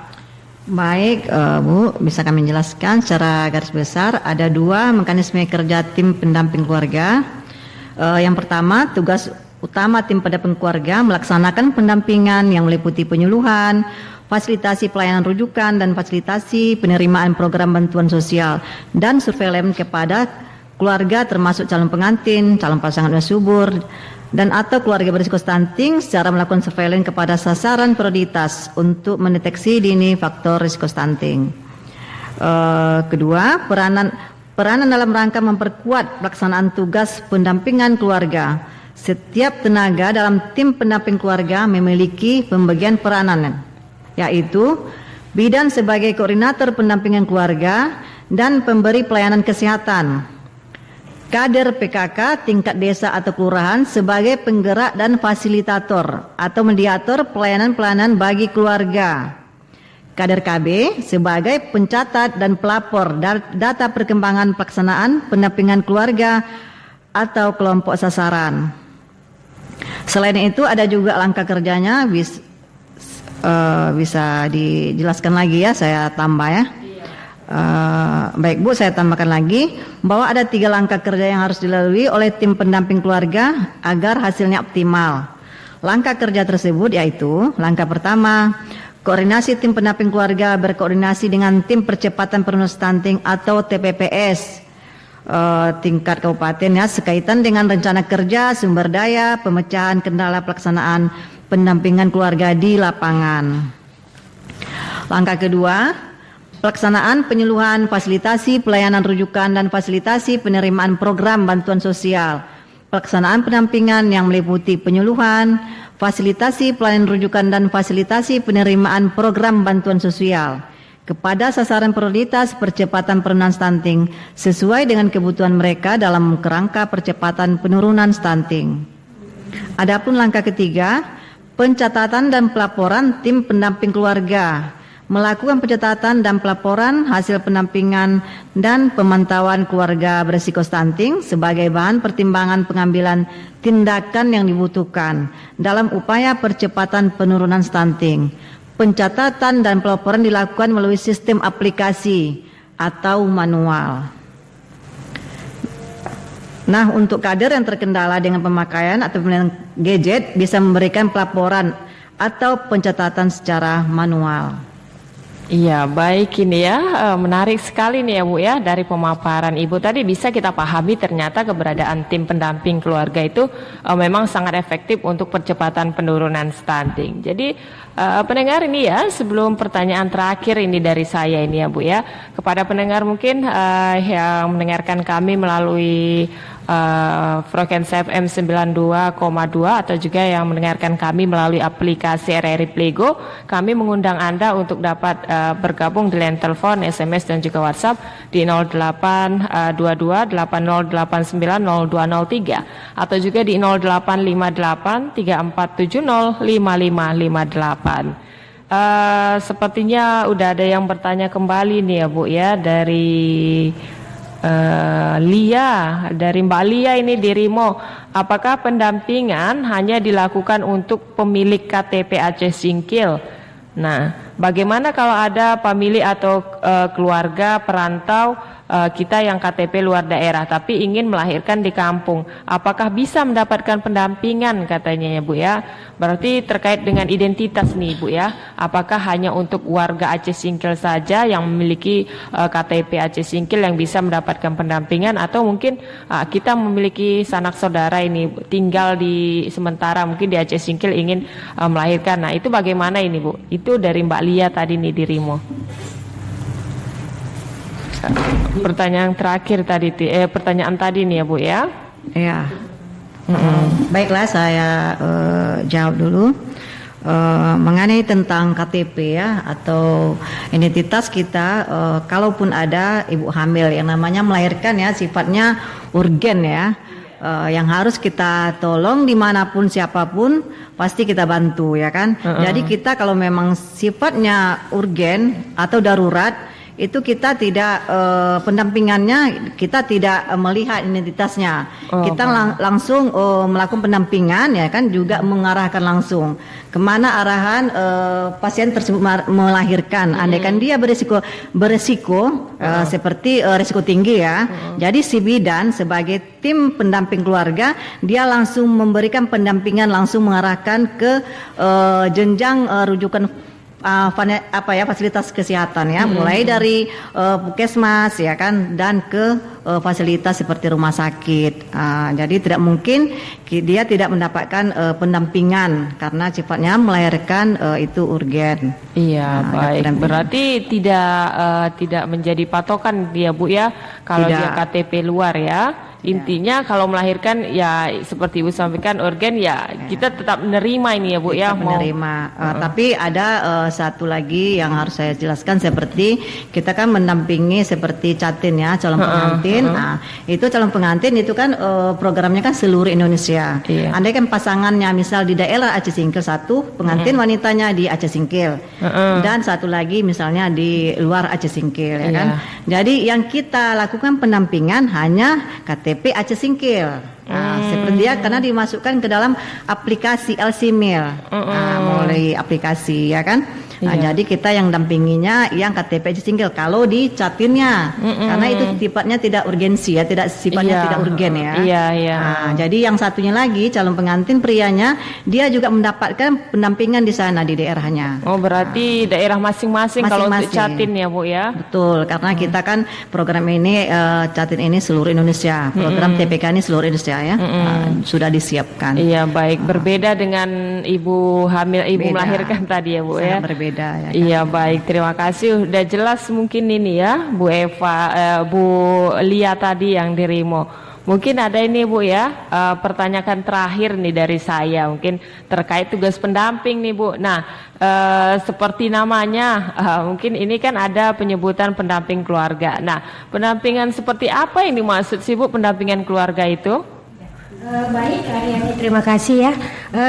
Baik, Bu, bisa kami jelaskan secara garis besar ada 2 mekanisme kerja tim pendamping keluarga. Yang pertama, tugas utama tim pendamping keluarga melaksanakan pendampingan yang meliputi penyuluhan, fasilitasi pelayanan rujukan, dan fasilitasi penerimaan program bantuan sosial dan surveillance kepada keluarga termasuk calon pengantin, calon pasangan usia subur, dan atau keluarga berisiko stunting secara melakukan surveillance kepada sasaran prioritas untuk mendeteksi dini faktor risiko stunting. Kedua, peranan dalam rangka memperkuat pelaksanaan tugas pendampingan keluarga. Setiap tenaga dalam tim pendamping keluarga memiliki pembagian peranan, yaitu bidan sebagai koordinator pendampingan keluarga dan pemberi pelayanan kesehatan, kader PKK tingkat desa atau kelurahan sebagai penggerak dan fasilitator atau mediator pelayanan-pelayanan bagi keluarga, kader KB sebagai pencatat dan pelapor data perkembangan pelaksanaan pendampingan keluarga atau kelompok sasaran. Selain itu ada juga langkah kerjanya, bisa dijelaskan lagi ya, saya tambah ya. Baik Bu, saya tambahkan lagi bahwa ada 3 langkah kerja yang harus dilalui oleh tim pendamping keluarga agar hasilnya optimal. Langkah kerja tersebut yaitu: langkah pertama, koordinasi tim pendamping keluarga berkoordinasi dengan tim percepatan penurunan stunting atau TPPS tingkat kabupaten ya, sekaitan dengan rencana kerja, sumber daya, pemecahan kendala pelaksanaan pendampingan keluarga di lapangan. Langkah kedua, pelaksanaan penyuluhan, fasilitasi pelayanan rujukan, dan fasilitasi penerimaan program bantuan sosial. Pelaksanaan pendampingan yang meliputi penyuluhan, fasilitasi pelayanan rujukan, dan fasilitasi penerimaan program bantuan sosial kepada sasaran prioritas percepatan penurunan stunting sesuai dengan kebutuhan mereka dalam kerangka percepatan penurunan stunting. Adapun langkah ketiga, pencatatan dan pelaporan tim pendamping keluarga, melakukan pencatatan dan pelaporan hasil pendampingan dan pemantauan keluarga berisiko stunting sebagai bahan pertimbangan pengambilan tindakan yang dibutuhkan dalam upaya percepatan penurunan stunting. Pencatatan dan pelaporan dilakukan melalui sistem aplikasi atau manual. Nah, untuk kader yang terkendala dengan pemakaian atau penggunaan gadget bisa memberikan pelaporan atau pencatatan secara manual. Iya, baik ini ya, menarik sekali nih ya Bu ya, dari pemaparan Ibu tadi bisa kita pahami ternyata keberadaan tim pendamping keluarga itu memang sangat efektif untuk percepatan penurunan stunting. Jadi pendengar ini ya, sebelum pertanyaan terakhir ini dari saya ini ya Bu ya, kepada pendengar mungkin yang mendengarkan kami melalui frekuensi FM 92,2 atau juga yang mendengarkan kami melalui aplikasi RRI Playgo, kami mengundang Anda untuk dapat bergabung di line telepon, SMS dan juga WhatsApp di 082280890203 atau juga di 085834705558. Sepertinya udah ada yang bertanya kembali nih ya Bu ya, dari Lia, dari Mbak Lia ini di Rimo. Apakah pendampingan hanya dilakukan untuk pemilik KTP Aceh Singkil? Nah, bagaimana kalau ada pemilik atau keluarga perantau kita yang KTP luar daerah tapi ingin melahirkan di kampung, apakah bisa mendapatkan pendampingan katanya ya Bu ya? Berarti terkait dengan identitas nih Bu ya, apakah hanya untuk warga Aceh Singkil saja yang memiliki KTP Aceh Singkil yang bisa mendapatkan pendampingan, atau mungkin kita memiliki sanak saudara ini tinggal di sementara mungkin di Aceh Singkil ingin melahirkan. Nah, itu bagaimana ini Bu? Itu dari Mbak Lia tadi nih di Rimo. Pertanyaan terakhir tadi, pertanyaan tadi nih ya Bu ya. Iya. Baiklah, saya jawab dulu. mengenai tentang KTP ya atau identitas kita, kalaupun ada ibu hamil yang namanya melahirkan ya sifatnya urgen ya, yang harus kita tolong dimanapun siapapun pasti kita bantu ya kan. Jadi kita kalau memang sifatnya urgen atau darurat itu kita tidak pendampingannya kita tidak melihat identitasnya, kita langsung melakukan pendampingan ya kan, juga mengarahkan langsung kemana arahan pasien tersebut melahirkan. Andaikan dia beresiko seperti resiko tinggi ya, jadi si bidan sebagai tim pendamping keluarga dia langsung memberikan pendampingan, langsung mengarahkan ke jenjang rujukan fasilitas kesehatan ya, mulai dari puskesmas ya kan dan ke fasilitas seperti rumah sakit. Jadi tidak mungkin dia tidak mendapatkan pendampingan karena sifatnya melahirkan itu urgen. Iya, baik. Berarti tidak menjadi patokan dia Bu ya kalau Tidak. dia KTP luar ya. Intinya kalau melahirkan ya seperti Ibu sampaikan urgen ya kita tetap menerima ini ya Bu ya. Menerima. Tapi ada satu lagi yang harus saya jelaskan, seperti kita kan mendampingi seperti Catin ya, calon pengantin. Nah, itu calon pengantin itu kan programnya kan seluruh Indonesia. Andai kan pasangannya misal di daerah Aceh Singkil satu, pengantin wanitanya di Aceh Singkil. Dan satu lagi misalnya di luar Aceh Singkil ya kan. Jadi yang kita lakukan pendampingan hanya KTP Aceh Singkil. Seperti dia karena dimasukkan ke dalam aplikasi LCMIL, melalui aplikasi ya kan. Jadi kita yang dampinginya yang KTP Aceh Singkil kalau di Catinnya, karena itu sifatnya tidak urgensi ya, tidak sifatnya tidak urgen ya. Jadi yang satunya lagi calon pengantin prianya dia juga mendapatkan pendampingan di sana di daerahnya. Oh berarti daerah masing-masing kalau untuk Catin ya Bu ya. Betul, karena kita kan program ini Catin ini seluruh Indonesia, program TPK ini seluruh Indonesia ya, sudah disiapkan. Iya baik, berbeda dengan ibu hamil, ibu melahirkan tadi ya Bu ya. Berbeda ya kan? Iya baik, terima kasih. Udah jelas mungkin ini ya Bu Eva, Bu Lia tadi yang di Rimo. Mungkin ada ini Bu ya, pertanyaan terakhir nih dari saya, mungkin terkait tugas pendamping nih Bu. Nah seperti namanya, mungkin ini kan ada penyebutan pendamping keluarga. Nah pendampingan seperti apa yang dimaksud sih Bu, pendampingan keluarga itu? Baik, Aryani, terima kasih ya.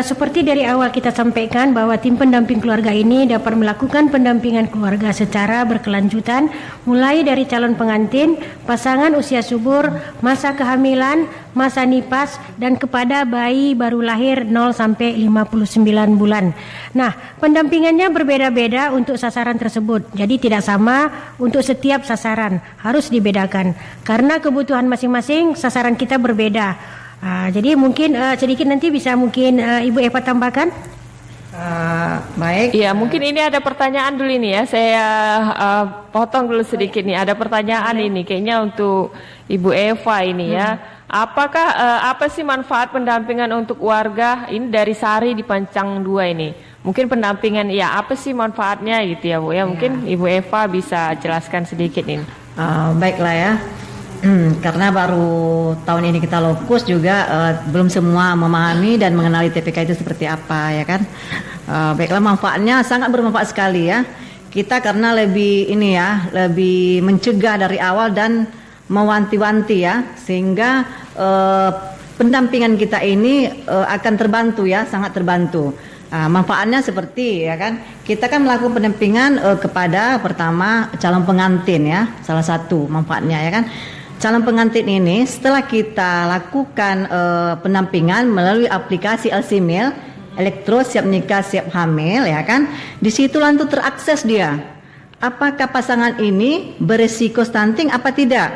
Seperti dari awal kita sampaikan bahwa tim pendamping keluarga ini dapat melakukan pendampingan keluarga secara berkelanjutan, mulai dari calon pengantin, pasangan usia subur, masa kehamilan, masa nipas, dan kepada bayi baru lahir 0 sampai 59 bulan. Nah, pendampingannya berbeda-beda untuk sasaran tersebut. Jadi tidak sama untuk setiap sasaran, harus dibedakan karena kebutuhan masing-masing sasaran kita berbeda. Jadi mungkin sedikit nanti bisa mungkin Ibu Eva tambahkan. Baik. Iya, mungkin ini ada pertanyaan dulu ini ya. Saya potong dulu sedikit nih. Ada pertanyaan ini kayaknya untuk Ibu Eva ini ya. Apakah apa sih manfaat pendampingan untuk warga ini dari Sari di Pancang 2 ini? Mungkin pendampingan ya apa sih manfaatnya gitu ya Bu ya. Mungkin Ibu Eva bisa jelaskan sedikit ini. Baiklah ya. Karena baru tahun ini kita lokus juga belum semua memahami dan mengenali TPK itu seperti apa ya kan. Baiklah, manfaatnya sangat bermanfaat sekali ya. Kita karena lebih mencegah dari awal dan mewanti-wanti ya, sehingga pendampingan kita ini akan terbantu ya, sangat terbantu. Manfaatnya seperti ya kan, kita kan melakukan pendampingan kepada pertama calon pengantin ya, salah satu manfaatnya ya kan. Calon pengantin ini setelah kita lakukan pendampingan melalui aplikasi LCMIL, elektro siap nikah siap hamil ya kan, di situ langsung terakses dia apakah pasangan ini beresiko stunting apa tidak.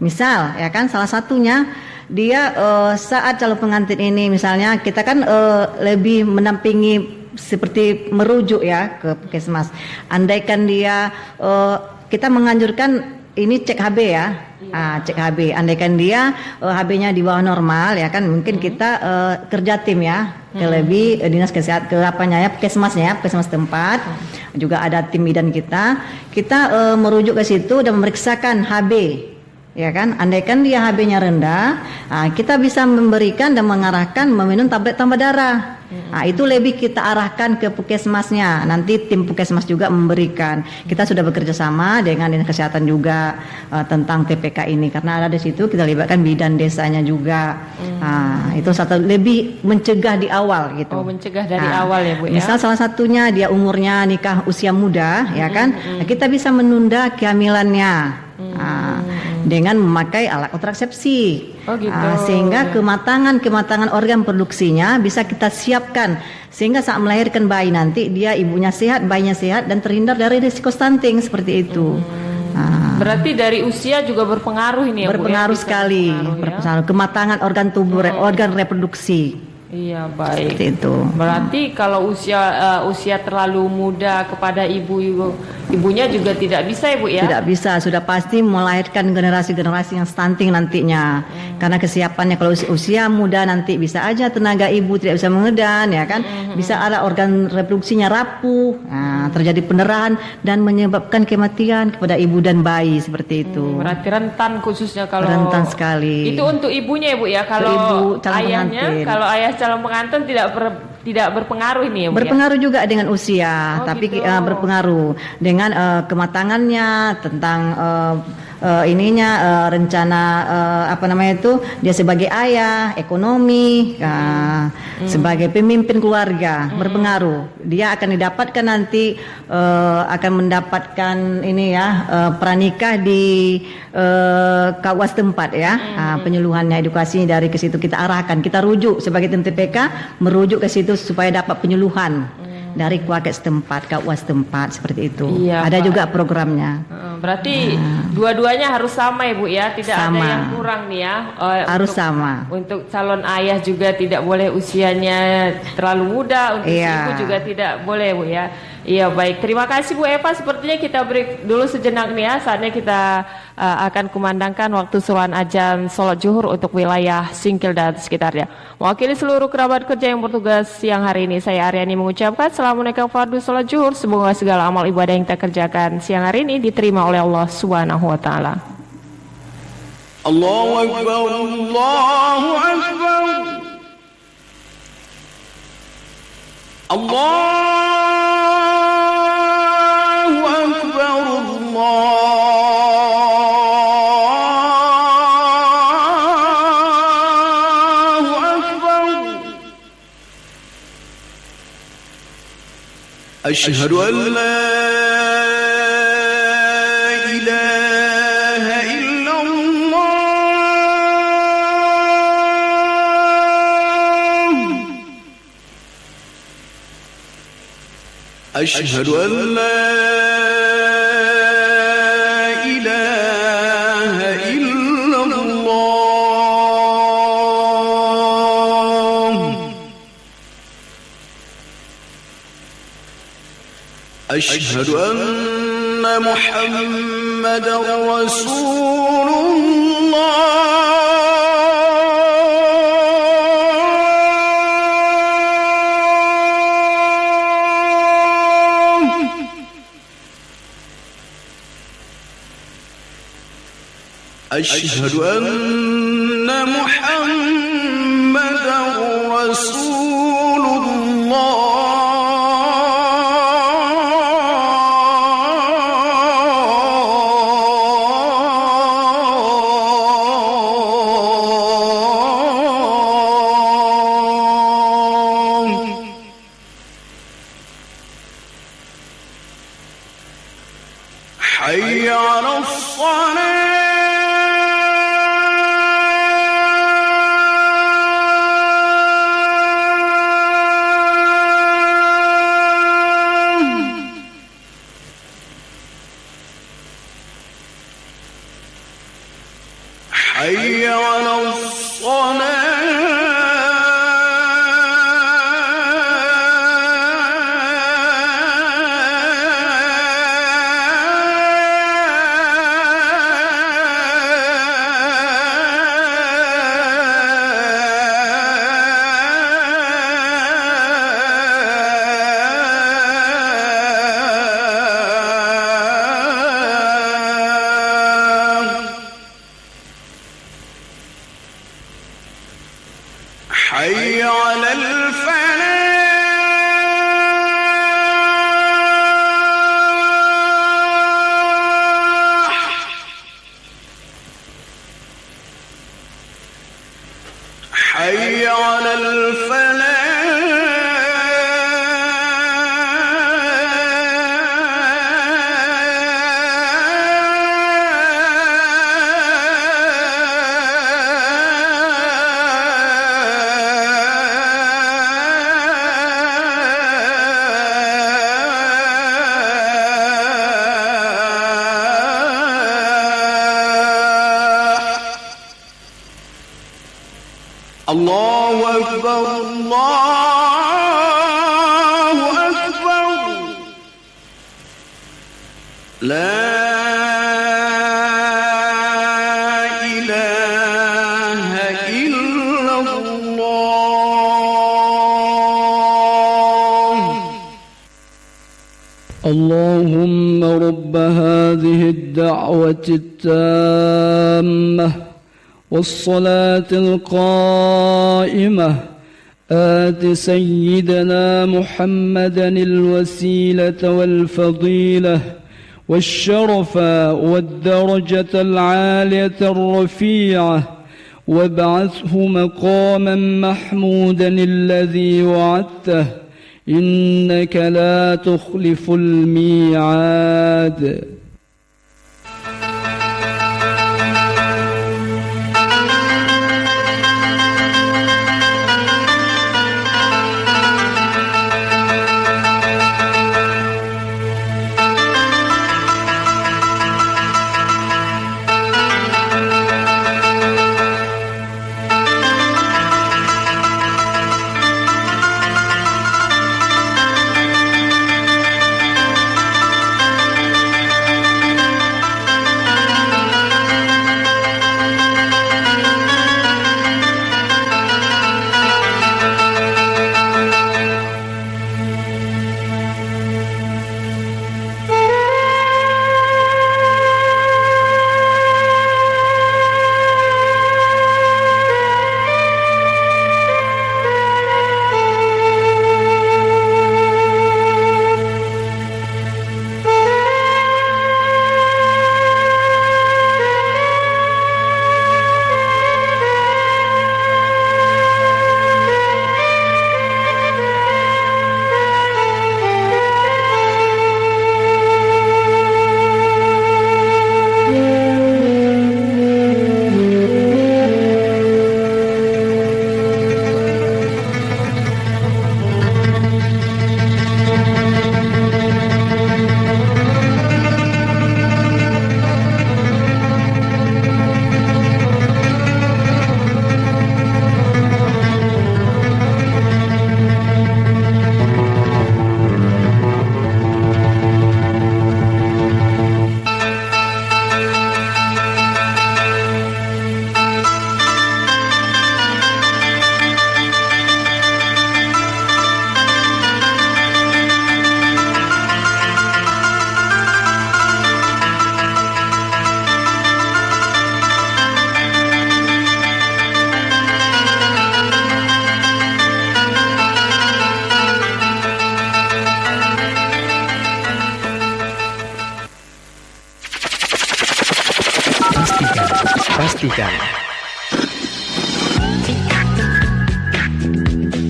Misal ya kan, salah satunya dia saat calon pengantin ini misalnya kita kan lebih mendampingi seperti merujuk ya ke puskesmas. Andaikan dia kita menganjurkan ini cek HB ya, cek HB. Andaikan dia HB-nya di bawah normal ya kan, mungkin kita kerja tim ya, ke lebih dinas kesehatan ke apanya ya, puskesmasnya, puskesmas tempat. Juga ada tim bidan kita merujuk ke situ dan memeriksakan HB. Ya kan, andaikan dia HB-nya rendah, kita bisa memberikan dan mengarahkan meminum tablet tambah darah. Nah, itu lebih kita arahkan ke puskesmasnya. Nanti tim puskesmas juga memberikan. Kita sudah bekerja sama dengan dinas kesehatan juga tentang TPK ini, karena ada di situ kita libatkan bidan desanya juga. Nah, itu satu lebih mencegah di awal gitu. Oh, mencegah dari awal ya Bu ya. Misal salah satunya dia umurnya nikah usia muda, ya kan? Nah, kita bisa menunda kehamilannya. Dengan memakai alat kontrasepsi. Oh gitu. Sehingga kematangan organ produksinya bisa kita siapkan, sehingga saat melahirkan bayi nanti dia ibunya sehat, bayinya sehat, dan terhindar dari risiko stunting seperti itu. Berarti dari usia juga berpengaruh ini ya Bu? Berpengaruh sekali, berpengaruh kematangan organ tubuh, organ reproduksi. Iya, baik. Seperti itu. Berarti kalau usia terlalu muda kepada ibunya juga tidak bisa Ibu ya? Tidak bisa, sudah pasti melahirkan generasi-generasi yang stunting nantinya. Karena kesiapannya kalau usia muda nanti bisa aja tenaga ibu tidak bisa mengedan, ya kan? Bisa ada organ reproduksinya rapuh, terjadi pendarahan dan menyebabkan kematian kepada ibu dan bayi seperti itu. Berarti rentan khususnya kalau rentan sekali. Itu untuk ibunya Ibu ya. Kalau ibu, ayahnya, kalau ayah calon pengantin tidak berpengaruh ini ya Bu? Berpengaruh juga dengan usia, tapi gitu. Berpengaruh dengan kematangannya tentang rencana dia sebagai ayah, ekonomi, sebagai pemimpin keluarga berpengaruh. Dia akan didapatkan nanti akan mendapatkan pranikah di kawas tempat ya. Penyuluhannya, edukasinya dari ke situ kita arahkan, kita rujuk sebagai tim TPK merujuk ke situ supaya dapat penyuluhan dari kuakes tempat, kawas tempat seperti itu. Iya, ada Pak. juga programnya. Berarti dua-duanya harus sama ya Bu ya, tidak sama. ada yang kurang nih ya. Harus sama. Untuk calon ayah juga tidak boleh usianya terlalu muda, untuk ibu juga tidak boleh Bu ya. Iya baik, terima kasih Bu Eva. Sepertinya kita break dulu sejenak nih ya. Saatnya kita akan kumandangkan waktu suruhan azan sholat zuhur untuk wilayah Singkil dan sekitarnya. Mewakili seluruh kerabat kerja yang bertugas siang hari ini, saya Aryani mengucapkan Assalamualaikum warahmatullahi wabarakatuh sholat zuhur. Semoga segala amal ibadah yang kita kerjakan siang hari ini diterima oleh Allah Subhanahu wa taala. Allahu Akbar, Allahu Akbar. Allahu Akbar, Allahu Akbar. Asyhadu an la أشهد أن لا إله إلا الله أشهد أن محمدا رسول الله أشهد أن محمدا رسول الله حي على الصلاة حي على الصلاة لا إله إلا الله. اللهم رب هذه الدعوة التامة والصلاة القائمة آت سيدنا محمدا الوسيلة والفضيلة والشرف والدرجة العالية الرفيعة وابعثه مقاما محمودا الذي وعدته إنك لا تخلف الميعاد.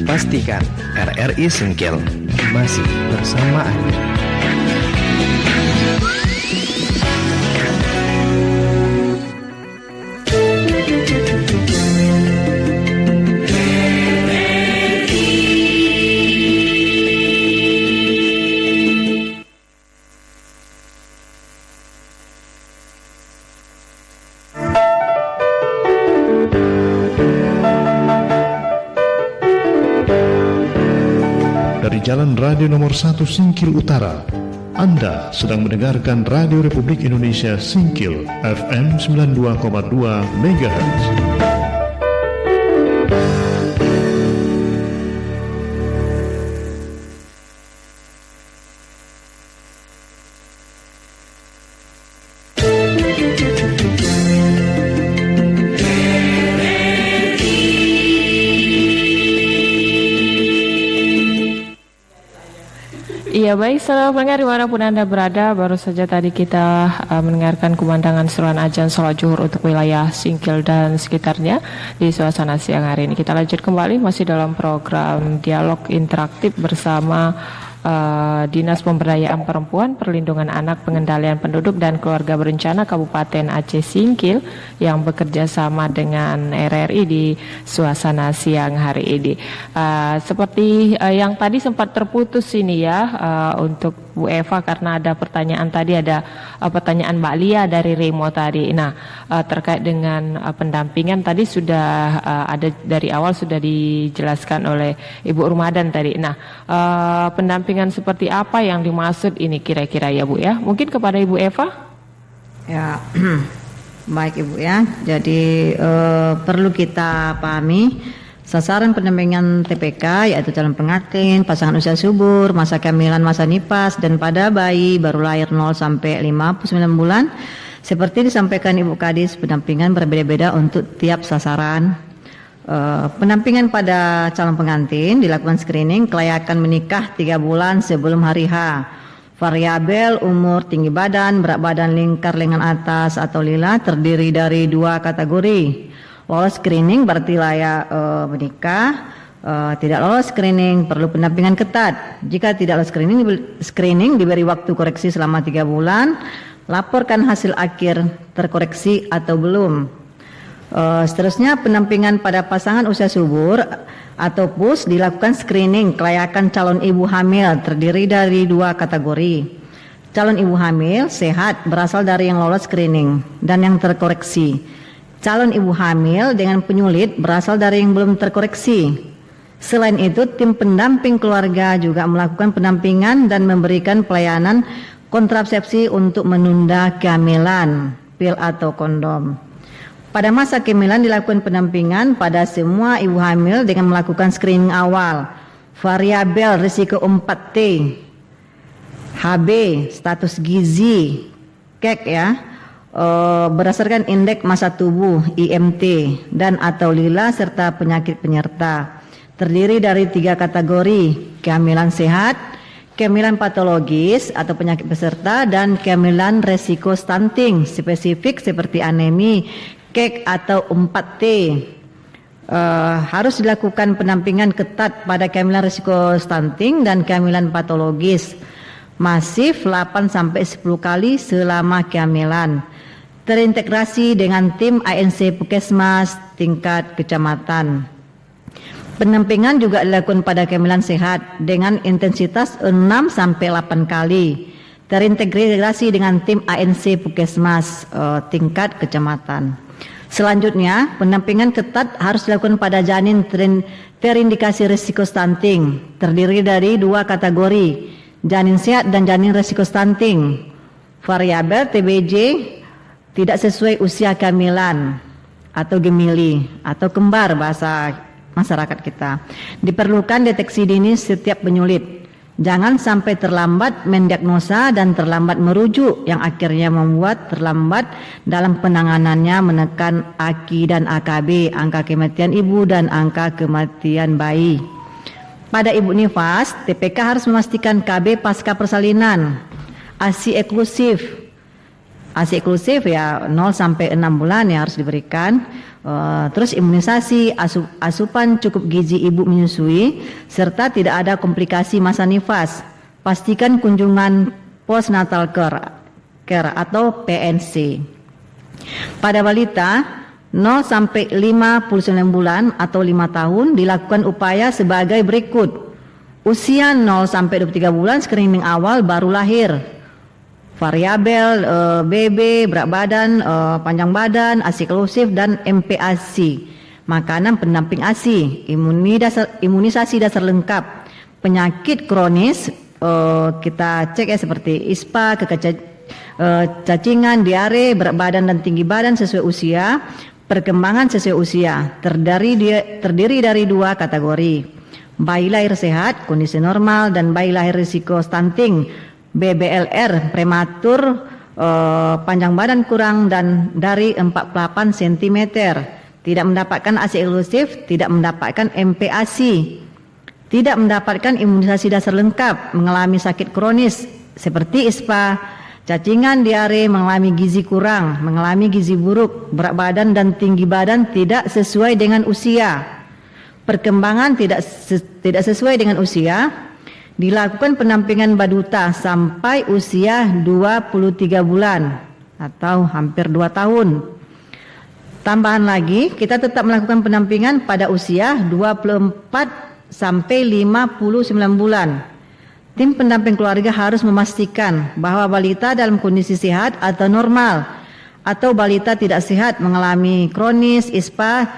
Pastikan RRI Sengkil masih bersama Anda. Dari Jalan Radio Nomor 1 Singkil Utara, Anda sedang mendengarkan Radio Republik Indonesia Singkil FM 92,2 MHz. Ya baik, saudara pendengar dimanapun Anda berada, baru saja tadi kita mendengarkan kumandangan seruan azan sholat zuhur untuk wilayah Singkil dan sekitarnya di suasana siang hari ini. Kita lanjut kembali masih dalam program dialog interaktif bersama Dinas Pemberdayaan Perempuan, Perlindungan Anak, Pengendalian Penduduk dan Keluarga Berencana Kabupaten Aceh Singkil yang bekerja sama dengan RRI di suasana siang hari ini. Seperti yang tadi sempat terputus ini ya, untuk Bu Eva karena ada pertanyaan tadi, ada pertanyaan Mbak Lia dari Remo tadi. Nah, terkait dengan pendampingan tadi sudah ada dari awal sudah dijelaskan oleh Ibu Ramadan tadi. Nah, pendampingan seperti apa yang dimaksud ini kira-kira ya Bu ya? Mungkin kepada Ibu Eva? Ya, baik Ibu ya. Jadi perlu kita pahami sasaran pendampingan TPK yaitu calon pengantin, pasangan usia subur, masa kehamilan, masa nifas, dan pada bayi baru lahir 0 sampai 59 bulan. Seperti disampaikan Ibu Kadis, pendampingan berbeda-beda untuk tiap sasaran. Pendampingan pada calon pengantin dilakukan screening kelayakan menikah 3 bulan sebelum hari H. Variabel umur, tinggi badan, berat badan, lingkar lengan atas atau lila terdiri dari 2 kategori. Lolos screening berarti layak menikah. Tidak lolos screening perlu pendampingan ketat. Jika tidak lolos screening diberi waktu koreksi selama 3 bulan. Laporkan hasil akhir terkoreksi atau belum. Seterusnya pendampingan pada pasangan usia subur atau PUS dilakukan screening kelayakan calon ibu hamil terdiri dari 2 kategori. Calon ibu hamil sehat berasal dari yang lolos screening dan yang terkoreksi. Calon ibu hamil dengan penyulit berasal dari yang belum terkoreksi. Selain itu, tim pendamping keluarga juga melakukan pendampingan dan memberikan pelayanan kontrasepsi untuk menunda kehamilan, pil atau kondom. Pada masa kehamilan dilakukan pendampingan pada semua ibu hamil dengan melakukan screening awal. Variabel risiko 4T, HB, status gizi, KEK ya. Berdasarkan indeks massa tubuh IMT dan atau lila serta penyakit penyerta terdiri dari 3 kategori: kehamilan sehat, kehamilan patologis atau penyakit peserta, dan kehamilan resiko stunting spesifik seperti anemi, KEK atau 4T. Harus dilakukan pendampingan ketat pada kehamilan resiko stunting dan kehamilan patologis masif 8 sampai 10 kali selama kehamilan. Terintegrasi dengan tim ANC Puskesmas tingkat kecamatan. Pendampingan juga dilakukan pada kehamilan sehat dengan intensitas 6 sampai 8 kali. Terintegrasi dengan tim ANC Puskesmas tingkat kecamatan. Selanjutnya, pendampingan ketat harus dilakukan pada janin terindikasi risiko stunting, terdiri dari 2 kategori, janin sehat dan janin risiko stunting. Variabel TBJ tidak sesuai usia kehamilan atau gemili atau kembar bahasa masyarakat kita. Diperlukan deteksi dini setiap penyulit. Jangan sampai terlambat mendiagnosa dan terlambat merujuk yang akhirnya membuat terlambat dalam penanganannya, menekan AKI dan AKB, angka kematian ibu dan angka kematian bayi. Pada ibu nifas, TPK harus memastikan KB pasca persalinan, ASI eksklusif. ASI eksklusif ya 0 sampai 6 bulan ya harus diberikan. Terus imunisasi, asupan cukup gizi ibu menyusui, serta tidak ada komplikasi masa nifas. Pastikan kunjungan postnatal care atau PNC. Pada balita 0 sampai 59 bulan atau 5 tahun dilakukan upaya sebagai berikut. Usia 0 sampai 23 bulan screening awal baru lahir. Variabel BB, berat badan, panjang badan, ASI eksklusif dan MPASI. Makanan pendamping ASI, imunisasi dasar lengkap. Penyakit kronis kita cek ya seperti ISPA, cacingan, diare, berat badan dan tinggi badan sesuai usia. Perkembangan sesuai usia terdiri dari 2 kategori. Bayi lahir sehat, kondisi normal, dan bayi lahir risiko stunting, BBLR, prematur, panjang badan kurang dan dari 48 cm, tidak mendapatkan ASI eksklusif, tidak mendapatkan MPASI, tidak mendapatkan imunisasi dasar lengkap, mengalami sakit kronis seperti ISPA, cacingan, diare, mengalami gizi kurang, mengalami gizi buruk, berat badan dan tinggi badan tidak sesuai dengan usia, perkembangan tidak sesuai dengan usia. Dilakukan pendampingan baduta sampai usia 23 bulan atau hampir 2 tahun. Tambahan lagi, kita tetap melakukan pendampingan pada usia 24 sampai 59 bulan. tim pendamping keluarga harus memastikan bahwa balita dalam kondisi sehat atau normal, atau balita tidak sehat mengalami kronis, ispa,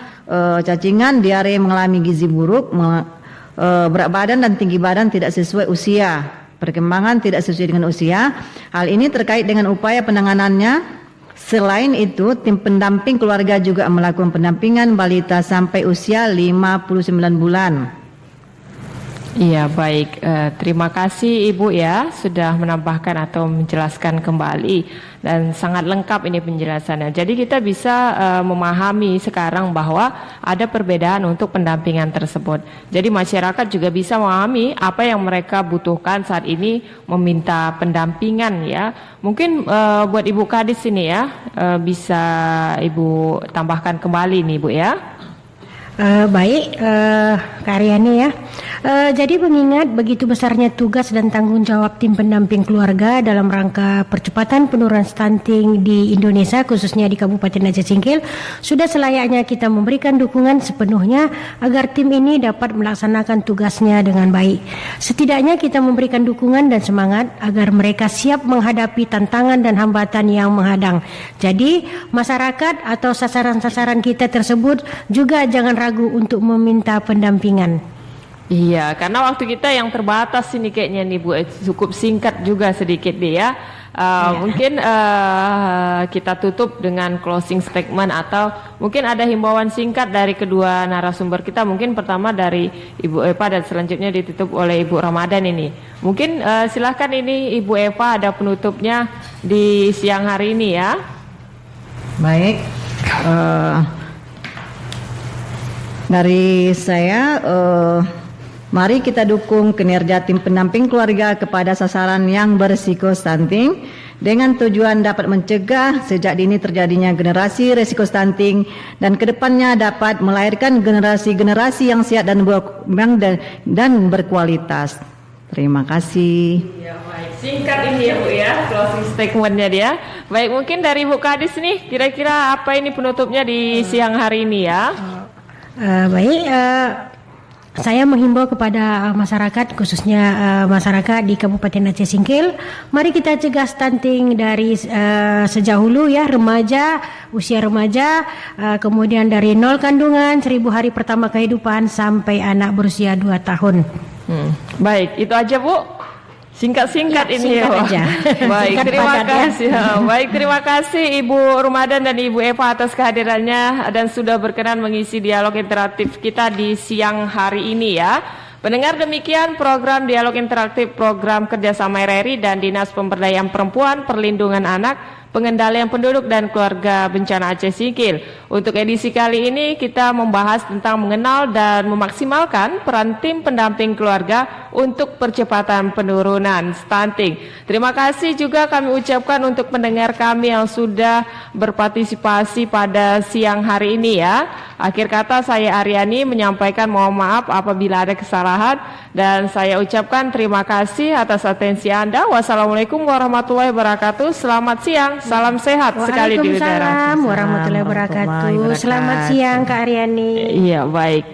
cacingan, diare, mengalami gizi buruk, berat badan dan tinggi badan tidak sesuai usia, perkembangan tidak sesuai dengan usia. Hal ini terkait dengan upaya penanganannya. Selain itu, tim pendamping keluarga juga melakukan pendampingan balita sampai usia 59 bulan. Iya, baik. Terima kasih Ibu ya sudah menambahkan atau menjelaskan kembali, dan sangat lengkap ini penjelasannya. Jadi kita bisa memahami sekarang bahwa ada perbedaan untuk pendampingan tersebut. Jadi masyarakat juga bisa memahami apa yang mereka butuhkan saat ini meminta pendampingan ya. Mungkin buat Ibu Kadis ini ya, bisa Ibu tambahkan kembali nih Bu ya. Baik, Kak Aryani ya. Jadi mengingat begitu besarnya tugas dan tanggung jawab tim pendamping keluarga dalam rangka percepatan penurunan stunting di Indonesia, khususnya di Kabupaten Aceh Singkil, sudah selayaknya kita memberikan dukungan sepenuhnya agar tim ini dapat melaksanakan tugasnya dengan baik. Setidaknya kita memberikan dukungan dan semangat agar mereka siap menghadapi tantangan dan hambatan yang menghadang. Jadi masyarakat atau sasaran-sasaran kita tersebut juga jangan ragu untuk meminta pendampingan. Iya, karena waktu kita yang terbatas ini kayaknya nih Bu, cukup singkat juga sedikit deh ya. Mungkin kita tutup dengan closing statement atau mungkin ada himbauan singkat dari kedua narasumber kita. Mungkin pertama dari Ibu Eva dan selanjutnya ditutup oleh Ibu Ramadan ini. Mungkin silahkan ini Ibu Eva ada penutupnya di siang hari ini ya. Baik. Dari saya, mari kita dukung kinerja tim pendamping keluarga kepada sasaran yang berisiko stunting dengan tujuan dapat mencegah sejak dini terjadinya generasi risiko stunting dan kedepannya dapat melahirkan generasi-generasi yang sehat dan berkualitas. Terima kasih. Ya, baik. Singkat ini ya Bu ya, closing statementnya dia. Baik, mungkin dari Bu Kadis nih, kira-kira apa ini penutupnya di siang hari ini ya? Saya menghimbau kepada masyarakat, khususnya masyarakat di Kabupaten Aceh Singkil, mari kita cegah stunting dari sejak hulu ya, remaja, usia remaja, kemudian dari 0 kandungan, 1000 hari pertama kehidupan sampai anak berusia 2 tahun. Baik, itu aja Bu. Singkat-singkat ya, ini singkat ya. aja. Baik, Singkat terima padat, kasih. ya. Baik, terima kasih Ibu Ramadan dan Ibu Eva atas kehadirannya dan sudah berkenan mengisi dialog interaktif kita di siang hari ini ya. Pendengar, demikian program dialog interaktif program kerjasama RRI dan Dinas Pemberdayaan Perempuan, Perlindungan Anak, Pengendalian Penduduk dan Keluarga Bencana Aceh Singkil. Untuk edisi kali ini kita membahas tentang mengenal dan memaksimalkan peran tim pendamping keluarga untuk percepatan penurunan stunting. Terima kasih juga kami ucapkan untuk pendengar kami yang sudah berpartisipasi pada siang hari ini ya. Akhir kata saya Aryani menyampaikan mohon maaf apabila ada kesalahan dan saya ucapkan terima kasih atas atensi Anda. Wassalamualaikum warahmatullahi wabarakatuh. Selamat siang, salam sehat sekali di udara. Waalaikumsalam warahmatullahi wabarakatuh. Selamat siang Kak Aryani. Iya, baik.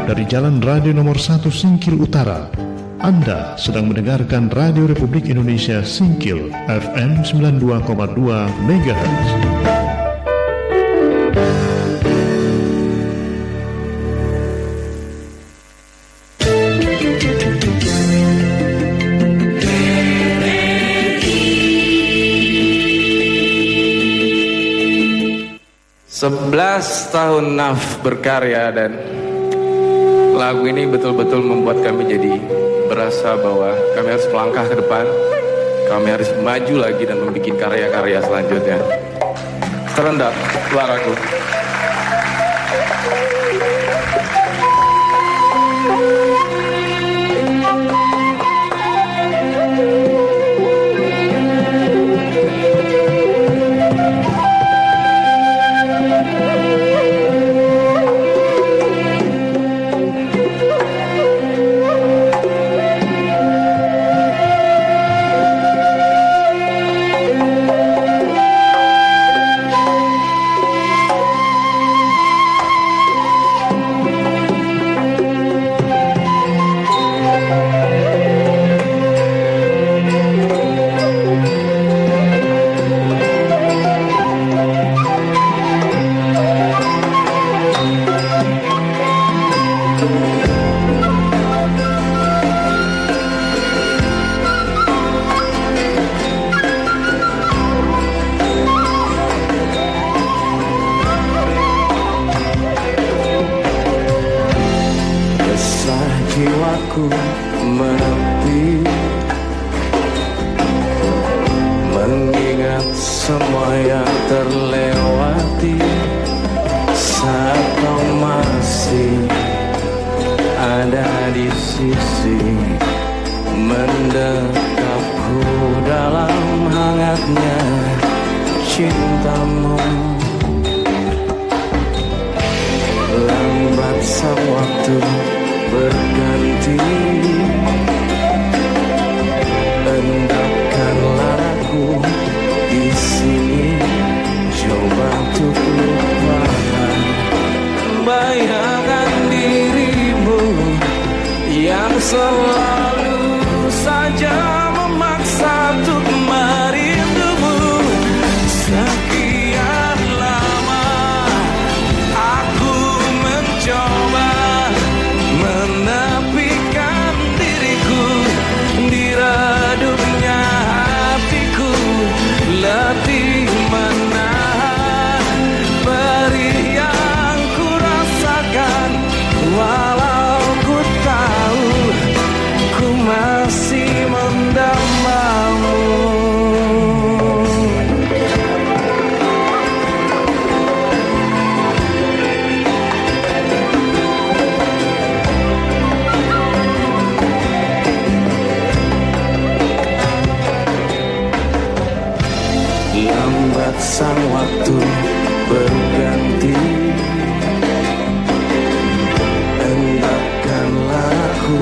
Dari Jalan Radio Nomor 1 Singkil Utara, Anda sedang mendengarkan Radio Republik Indonesia Singkil FM 92,2 MHz. Sebelas tahun Naf berkarya dan lagu ini betul-betul membuat kami jadi berasa bahwa kami harus melangkah ke depan, kami harus maju lagi dan membuat karya-karya selanjutnya. Terendah suaraku. aku menepi, mengingat semua yang terlewati saat kau masih ada di sisi, mendekapku dalam hangatnya cintamu. Lambat sang waktu berganti, endapkanlah aku di sini, coba untuk lupakan bayangan dirimu yang selalu saja memaksa untuk merindumu. Sekian lama aku mencoba menepikan diriku di redupnya hatiku, letih menahan perih yang ku rasakan. Walau ku tahu ku masih mendambamu. Lambat sang waktu berganti, endapkanlah aku